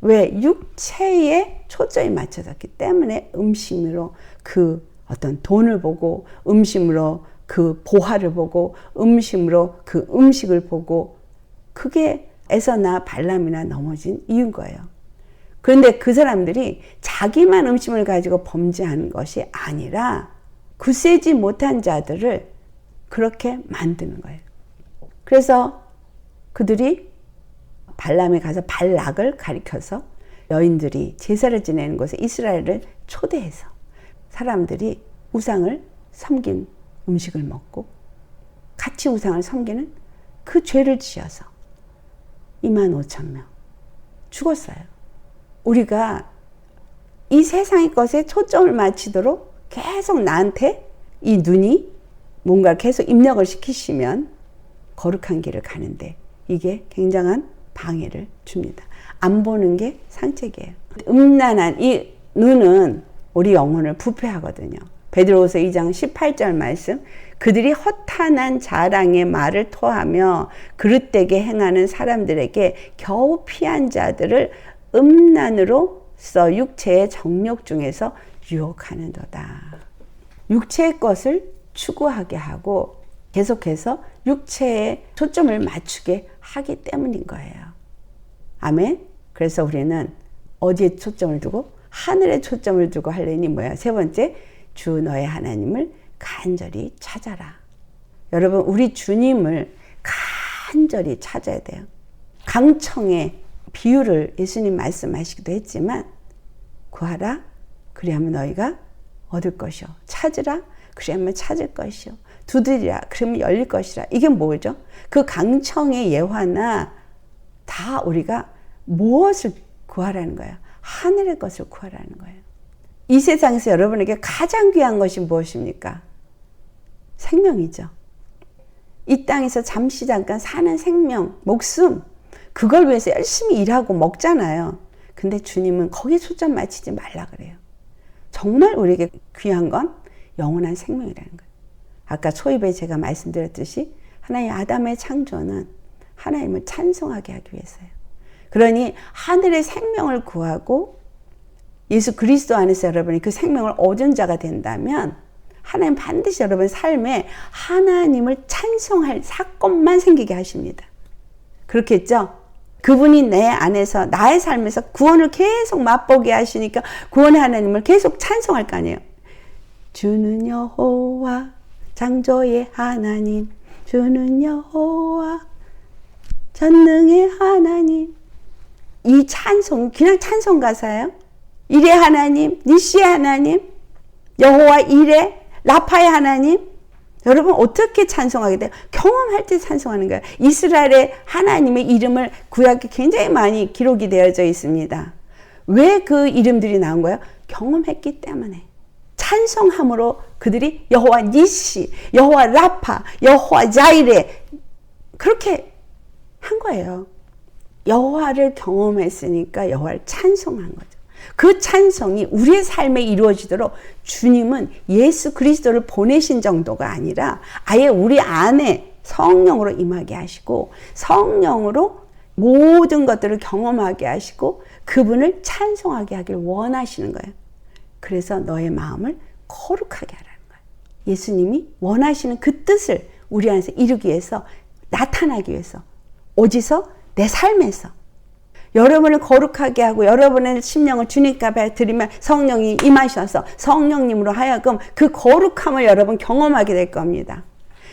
왜? 육체에 초점이 맞춰졌기 때문에 음심으로 그 어떤 돈을 보고 음심으로 그 보화를 보고 음식으로 그 음식을 보고 그게 에서나 발람이나 넘어진 이유인 거예요. 그런데 그 사람들이 자기만 음식을 가지고 범죄하는 것이 아니라 굳세지 못한 자들을 그렇게 만드는 거예요. 그래서 그들이 발람에 가서 발락을 가리켜서 여인들이 제사를 지내는 곳에 이스라엘을 초대해서 사람들이 우상을 섬긴 음식을 먹고 같이 우상을 섬기는 그 죄를 지어서 25,000명 죽었어요. 우리가 이 세상의 것에 초점을 맞추도록 계속 나한테 이 눈이 뭔가 계속 입력을 시키시면 거룩한 길을 가는데 이게 굉장한 방해를 줍니다. 안 보는 게 상책이에요. 음란한 이 눈은 우리 영혼을 부패하거든요. 베드로후서 2장 18절 말씀, 그들이 허탄한 자랑의 말을 토하며 그릇되게 행하는 사람들에게 겨우 피한 자들을 음란으로서 육체의 정욕 중에서 유혹하는도다. 육체의 것을 추구하게 하고 계속해서 육체에 초점을 맞추게 하기 때문인 거예요. 아멘. 그래서 우리는 어디에 초점을 두고? 하늘에 초점을 두고 하려니 뭐야? 세 번째, 주 너의 하나님을 간절히 찾아라. 여러분, 우리 주님을 간절히 찾아야 돼요. 강청의 비유를 예수님 말씀하시기도 했지만, 구하라 그리하면 너희가 얻을 것이요, 찾으라 그리하면 찾을 것이요, 두드리라 그러면 열릴 것이라. 이게 뭐죠? 그 강청의 예화나 다 우리가 무엇을 구하라는 거예요? 하늘의 것을 구하라는 거예요. 이 세상에서 여러분에게 가장 귀한 것이 무엇입니까? 생명이죠. 이 땅에서 잠시 잠깐 사는 생명, 목숨, 그걸 위해서 열심히 일하고 먹잖아요. 근데 주님은 거기에 초점 맞추지 말라 그래요. 정말 우리에게 귀한 건 영원한 생명이라는 거예요. 아까 초입에 제가 말씀드렸듯이 하나님 아담의 창조는 하나님을 찬송하게 하기 위해서요. 그러니 하늘의 생명을 구하고 예수 그리스도 안에서 여러분이 그 생명을 얻은 자가 된다면 하나님 반드시 여러분 삶에 하나님을 찬송할 사건만 생기게 하십니다. 그렇겠죠? 그분이 내 안에서 나의 삶에서 구원을 계속 맛보게 하시니까 구원의 하나님을 계속 찬송할 거 아니에요. 주는 여호와 창조의 하나님, 주는 여호와 전능의 하나님. 이 찬송 그냥 찬송 가사예요. 이레 하나님, 니시의 하나님, 여호와 이레, 라파의 하나님. 여러분 어떻게 찬송하게 돼요? 경험할 때 찬송하는 거예요. 이스라엘의 하나님의 이름을 구약에 굉장히 많이 기록이 되어져 있습니다. 왜 그 이름들이 나온 거예요? 경험했기 때문에. 찬송함으로 그들이 여호와 니시, 여호와 라파, 여호와 자이레 그렇게 한 거예요. 여호와를 경험했으니까 여호와를 찬송한 거죠. 그 찬송이 우리의 삶에 이루어지도록 주님은 예수 그리스도를 보내신 정도가 아니라 아예 우리 안에 성령으로 임하게 하시고 성령으로 모든 것들을 경험하게 하시고 그분을 찬송하게 하길 원하시는 거예요. 그래서 너의 마음을 거룩하게 하라는 거예요. 예수님이 원하시는 그 뜻을 우리 안에서 이루기 위해서 나타나기 위해서 어디서? 내 삶에서 여러분을 거룩하게 하고 여러분의 심령을 주님께 앞에 드리면 성령이 임하셔서 성령님으로 하여금 그 거룩함을 여러분 경험하게 될 겁니다.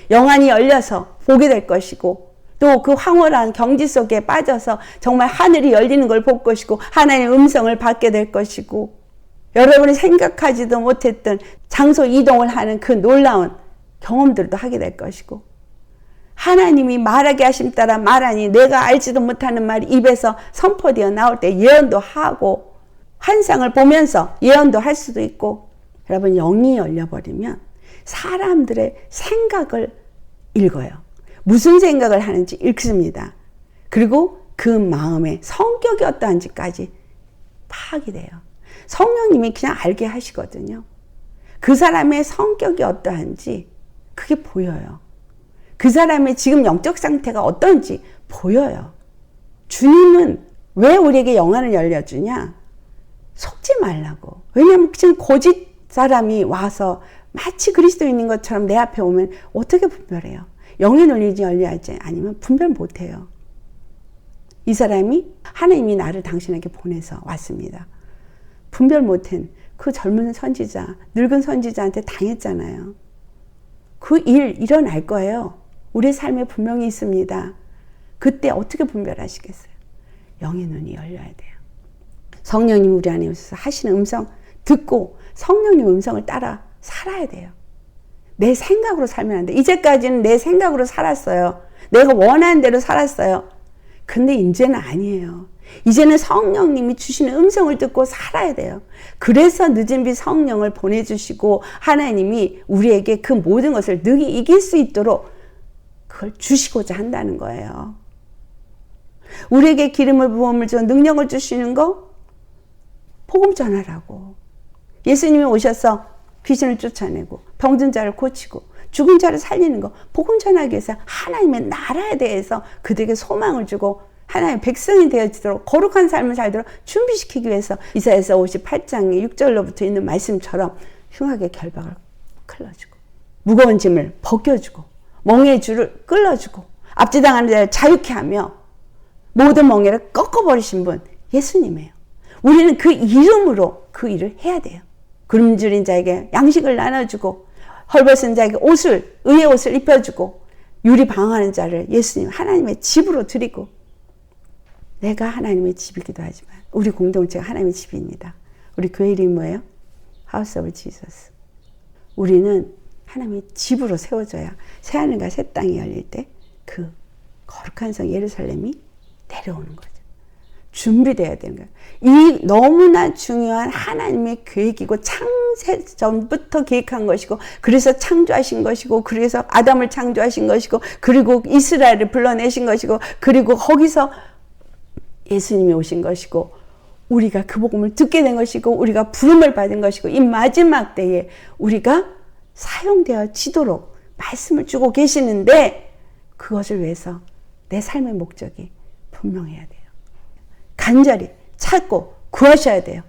영안이 열려서 보게 될 것이고 또 그 황홀한 경지 속에 빠져서 정말 하늘이 열리는 걸 볼 것이고 하나님의 음성을 받게 될 것이고 여러분이 생각하지도 못했던 장소 이동을 하는 그 놀라운 경험들도 하게 될 것이고 하나님이 말하게 하심 따라 말하니 내가 알지도 못하는 말이 입에서 선포되어 나올 때 예언도 하고 환상을 보면서 예언도 할 수도 있고 여러분 영이 열려버리면 사람들의 생각을 읽어요. 무슨 생각을 하는지 읽습니다. 그리고 그 마음의 성격이 어떠한지까지 파악이 돼요. 성령님이 그냥 알게 하시거든요. 그 사람의 성격이 어떠한지 그게 보여요. 그 사람의 지금 영적 상태가 어떤지 보여요. 주님은 왜 우리에게 영안을 열려주냐? 속지 말라고. 왜냐하면 지금 거짓 사람이 와서 마치 그리스도인인 것처럼 내 앞에 오면 어떻게 분별해요? 영의 눈이 열려야지 아니면 분별 못해요. 이 사람이 하나님이 나를 당신에게 보내서 왔습니다. 분별 못한 그 젊은 선지자, 늙은 선지자한테 당했잖아요. 그 일 일어날 거예요. 우리의 삶에 분명히 있습니다. 그때 어떻게 분별하시겠어요? 영의 눈이 열려야 돼요. 성령님 우리 안에 오셔서 하시는 음성 듣고 성령님 음성을 따라 살아야 돼요. 내 생각으로 살면 안 돼. 이제까지는 내 생각으로 살았어요. 내가 원하는 대로 살았어요. 근데 이제는 아니에요. 이제는 성령님이 주시는 음성을 듣고 살아야 돼요. 그래서 늦은 비 성령을 보내주시고 하나님이 우리에게 그 모든 것을 능히 이길 수 있도록 그걸 주시고자 한다는 거예요. 우리에게 기름을 부음을 줘 능력을 주시는 거 복음 전하라고. 예수님이 오셔서 귀신을 쫓아내고 병든 자를 고치고 죽은 자를 살리는 거 복음 전하기 위해서 하나님의 나라에 대해서 그들에게 소망을 주고 하나님의 백성이 되어지도록 거룩한 삶을 살도록 준비시키기 위해서 이사야서 58장의 6절로부터 있는 말씀처럼 흉악의 결박을 클러주고 무거운 짐을 벗겨주고 멍에의 줄을 끌어주고 압제당하는 자를 자유케 하며 모든 멍에를 꺾어버리신 분 예수님이에요. 우리는 그 이름으로 그 일을 해야 돼요. 굶주린 자에게 양식을 나눠주고 헐벗은 자에게 의의 옷을 입혀주고 유리 방황하는 자를 예수님 하나님의 집으로 드리고 내가 하나님의 집이기도 하지만 우리 공동체가 하나님의 집입니다. 우리 교회 이름이 뭐예요? House of Jesus. 우리는 하나님의 집으로 세워져야 새하늘과 새 땅이 열릴 때 그 거룩한 성 예루살렘이 내려오는 거죠. 준비되어야 되는 거예요. 이 너무나 중요한 하나님의 계획이고 창세 전부터 계획한 것이고 그래서 창조하신 것이고 그래서 아담을 창조하신 것이고 그리고 이스라엘을 불러내신 것이고 그리고 거기서 예수님이 오신 것이고 우리가 그 복음을 듣게 된 것이고 우리가 부름을 받은 것이고 이 마지막 때에 우리가 사용되어지도록 말씀을 주고 계시는데 그것을 위해서 내 삶의 목적이 분명해야 돼요. 간절히 찾고 구하셔야 돼요.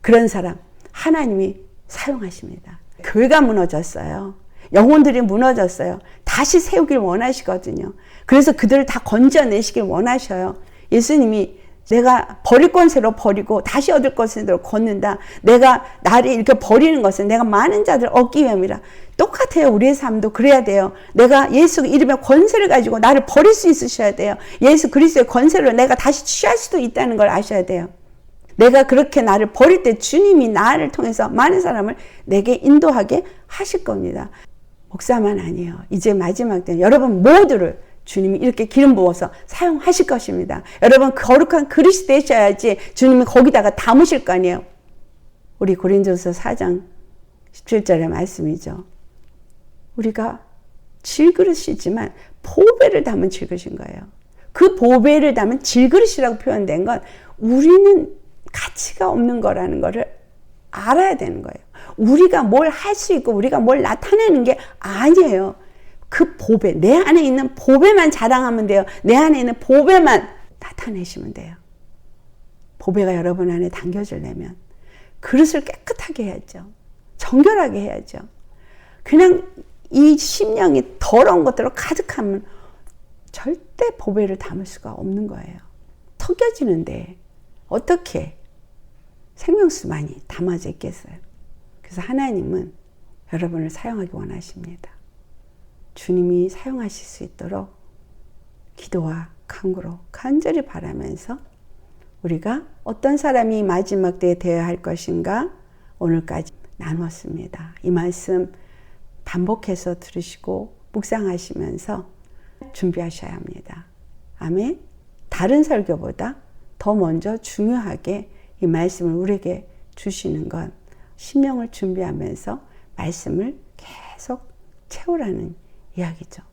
그런 사람 하나님이 사용하십니다. 교회가 무너졌어요. 영혼들이 무너졌어요. 다시 세우길 원하시거든요. 그래서 그들을 다 건져내시길 원하셔요. 예수님이 내가 버릴 권세로 버리고 다시 얻을 것으로 걷는다. 내가 나를 이렇게 버리는 것은 내가 많은 자들을 얻기 위함이라. 똑같아요. 우리의 삶도 그래야 돼요. 내가 예수 이름의 권세를 가지고 나를 버릴 수 있으셔야 돼요. 예수 그리스도의 권세로 내가 다시 취할 수도 있다는 걸 아셔야 돼요. 내가 그렇게 나를 버릴 때 주님이 나를 통해서 많은 사람을 내게 인도하게 하실 겁니다. 목사만 아니에요. 이제 마지막 때 여러분 모두를 주님이 이렇게 기름 부어서 사용하실 것입니다. 여러분 거룩한 그리스도 되셔야지 주님이 거기다가 담으실 거 아니에요. 우리 고린도서 4장 17절의 말씀이죠. 우리가 질그릇이지만 보배를 담은 질그릇인 거예요. 그 보배를 담은 질그릇이라고 표현된 건 우리는 가치가 없는 거라는 거를 알아야 되는 거예요. 우리가 뭘 할 수 있고 우리가 뭘 나타내는 게 아니에요. 그 보배, 내 안에 있는 보배만 자랑하면 돼요. 내 안에 있는 보배만 나타내시면 돼요. 보배가 여러분 안에 담겨지려면 그릇을 깨끗하게 해야죠. 정결하게 해야죠. 그냥 이 심령이 더러운 것들로 가득하면 절대 보배를 담을 수가 없는 거예요. 섞여지는데 어떻게 생명수만이 담아져 있겠어요? 그래서 하나님은 여러분을 사용하기 원하십니다. 주님이 사용하실 수 있도록 기도와 간구로 간절히 바라면서 우리가 어떤 사람이 마지막 때에 되어야 할 것인가 오늘까지 나눴습니다. 이 말씀 반복해서 들으시고 묵상하시면서 준비하셔야 합니다. 아멘. 다른 설교보다 더 먼저 중요하게 이 말씀을 우리에게 주시는 건 심령을 준비하면서 말씀을 계속 채우라는 이야기죠.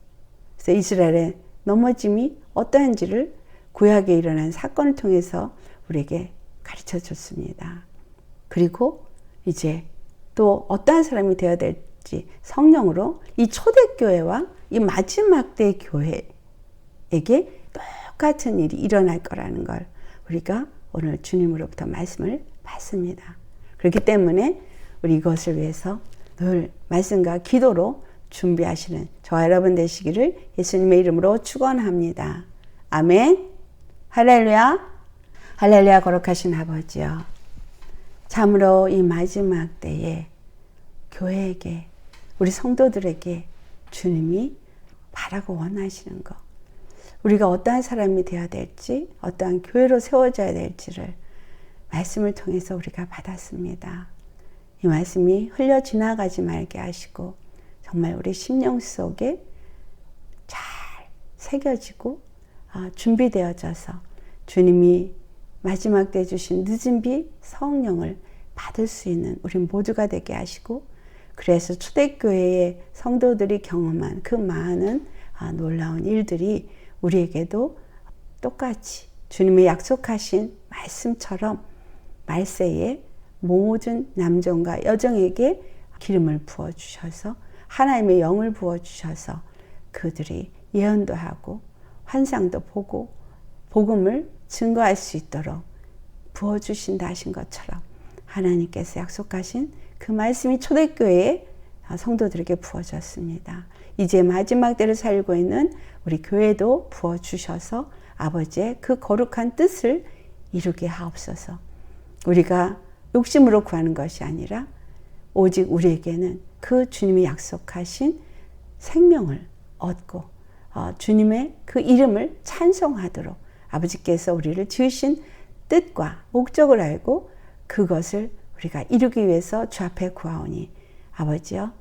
그래서 이스라엘의 넘어짐이 어떠한지를 구약에 일어난 사건을 통해서 우리에게 가르쳐 줬습니다. 그리고 이제 또 어떠한 사람이 되어야 될지 성령으로 이 초대교회와 이 마지막 때 교회에게 똑같은 일이 일어날 거라는 걸 우리가 오늘 주님으로부터 말씀을 받습니다. 그렇기 때문에 우리 이것을 위해서 늘 말씀과 기도로 준비하시는 저와 여러분 되시기를 예수님의 이름으로 축원합니다. 아멘. 할렐루야. 할렐루야. 거룩하신 아버지요, 참으로 이 마지막 때에 교회에게, 우리 성도들에게 주님이 바라고 원하시는 것, 우리가 어떠한 사람이 되어야 될지, 어떠한 교회로 세워져야 될지를 말씀을 통해서 우리가 받았습니다. 이 말씀이 흘려 지나가지 말게 하시고 정말 우리 심령 속에 잘 새겨지고 준비되어져서 주님이 마지막 때 주신 늦은 비 성령을 받을 수 있는 우리 모두가 되게 하시고, 그래서 초대교회의 성도들이 경험한 그 많은 놀라운 일들이 우리에게도 똑같이 주님의 약속하신 말씀처럼 말세에 모든 남종과 여종에게 기름을 부어주셔서 하나님의 영을 부어주셔서 그들이 예언도 하고 환상도 보고 복음을 증거할 수 있도록 부어주신다 하신 것처럼 하나님께서 약속하신 그 말씀이 초대교회의 성도들에게 부어졌습니다. 이제 마지막 때를 살고 있는 우리 교회도 부어주셔서 아버지의 그 거룩한 뜻을 이루게 하옵소서. 우리가 욕심으로 구하는 것이 아니라 오직 우리에게는 그 주님이 약속하신 생명을 얻고 주님의 그 이름을 찬송하도록 아버지께서 우리를 지으신 뜻과 목적을 알고 그것을 우리가 이루기 위해서 주 앞에 구하오니 아버지여,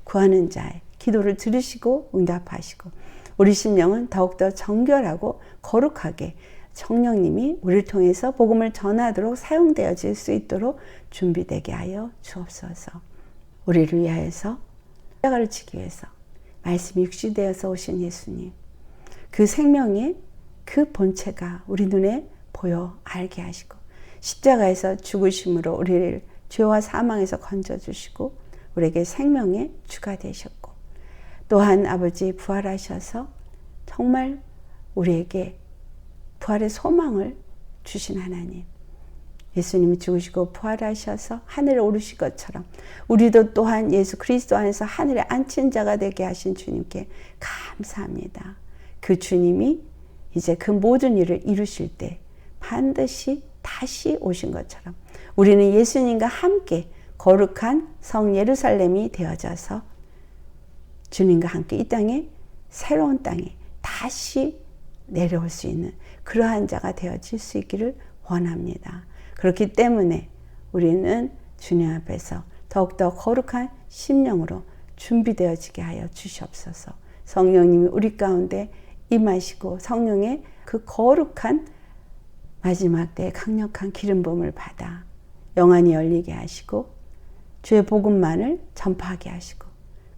구하는 자의 기도를 들으시고 응답하시고 우리 심령은 더욱더 정결하고 거룩하게 성령님이 우리를 통해서 복음을 전하도록 사용되어질 수 있도록 준비되게 하여 주옵소서. 우리를 위하여서 십자가를 지기 위해서 말씀이 육신되어서 오신 예수님, 그 생명의 그 본체가 우리 눈에 보여 알게 하시고 십자가에서 죽으심으로 우리를 죄와 사망에서 건져주시고 우리에게 생명의 주가 되셨고, 또한 아버지 부활하셔서 정말 우리에게 부활의 소망을 주신 하나님, 예수님이 죽으시고 부활하셔서 하늘에 오르신 것처럼 우리도 또한 예수 그리스도 안에서 하늘에 앉힌 자가 되게 하신 주님께 감사합니다. 그 주님이 이제 그 모든 일을 이루실 때 반드시 다시 오신 것처럼 우리는 예수님과 함께 거룩한 성 예루살렘이 되어져서 주님과 함께 이 땅에, 새로운 땅에 다시 내려올 수 있는 그러한 자가 되어질 수 있기를 원합니다. 그렇기 때문에 우리는 주님 앞에서 더욱더 거룩한 심령으로 준비되어지게 하여 주시옵소서. 성령님이 우리 가운데 임하시고 성령의 그 거룩한 마지막 때의 강력한 기름 부음을 받아 영안이 열리게 하시고 주의 복음만을 전파하게 하시고,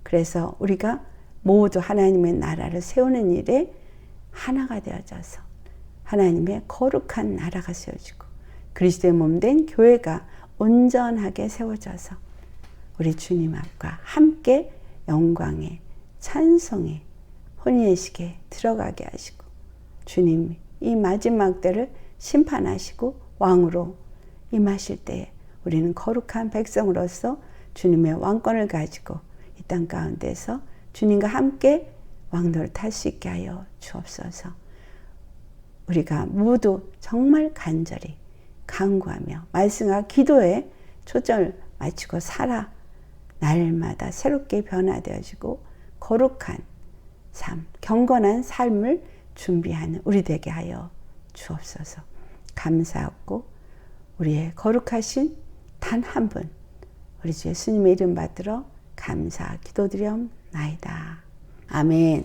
그래서 우리가 모두 하나님의 나라를 세우는 일에 하나가 되어져서 하나님의 거룩한 나라가 세워지고 그리스도의 몸된 교회가 온전하게 세워져서 우리 주님 앞과 함께 영광의 찬송의 혼인의식에 들어가게 하시고 주님 이 마지막 때를 심판하시고 왕으로 임하실 때에 우리는 거룩한 백성으로서 주님의 왕권을 가지고 이 땅 가운데서 주님과 함께 왕노를 탈 수 있게 하여 주옵소서. 우리가 모두 정말 간절히 간구하며 말씀과 기도에 초점을 맞추고 살아 날마다 새롭게 변화되어지고 거룩한 삶, 경건한 삶을 준비하는 우리 되게 하여 주옵소서. 감사하고 우리의 거룩하신 단 한 분, 우리 주 예수님의 이름 받들어 감사 기도드리옵나이다. 아멘.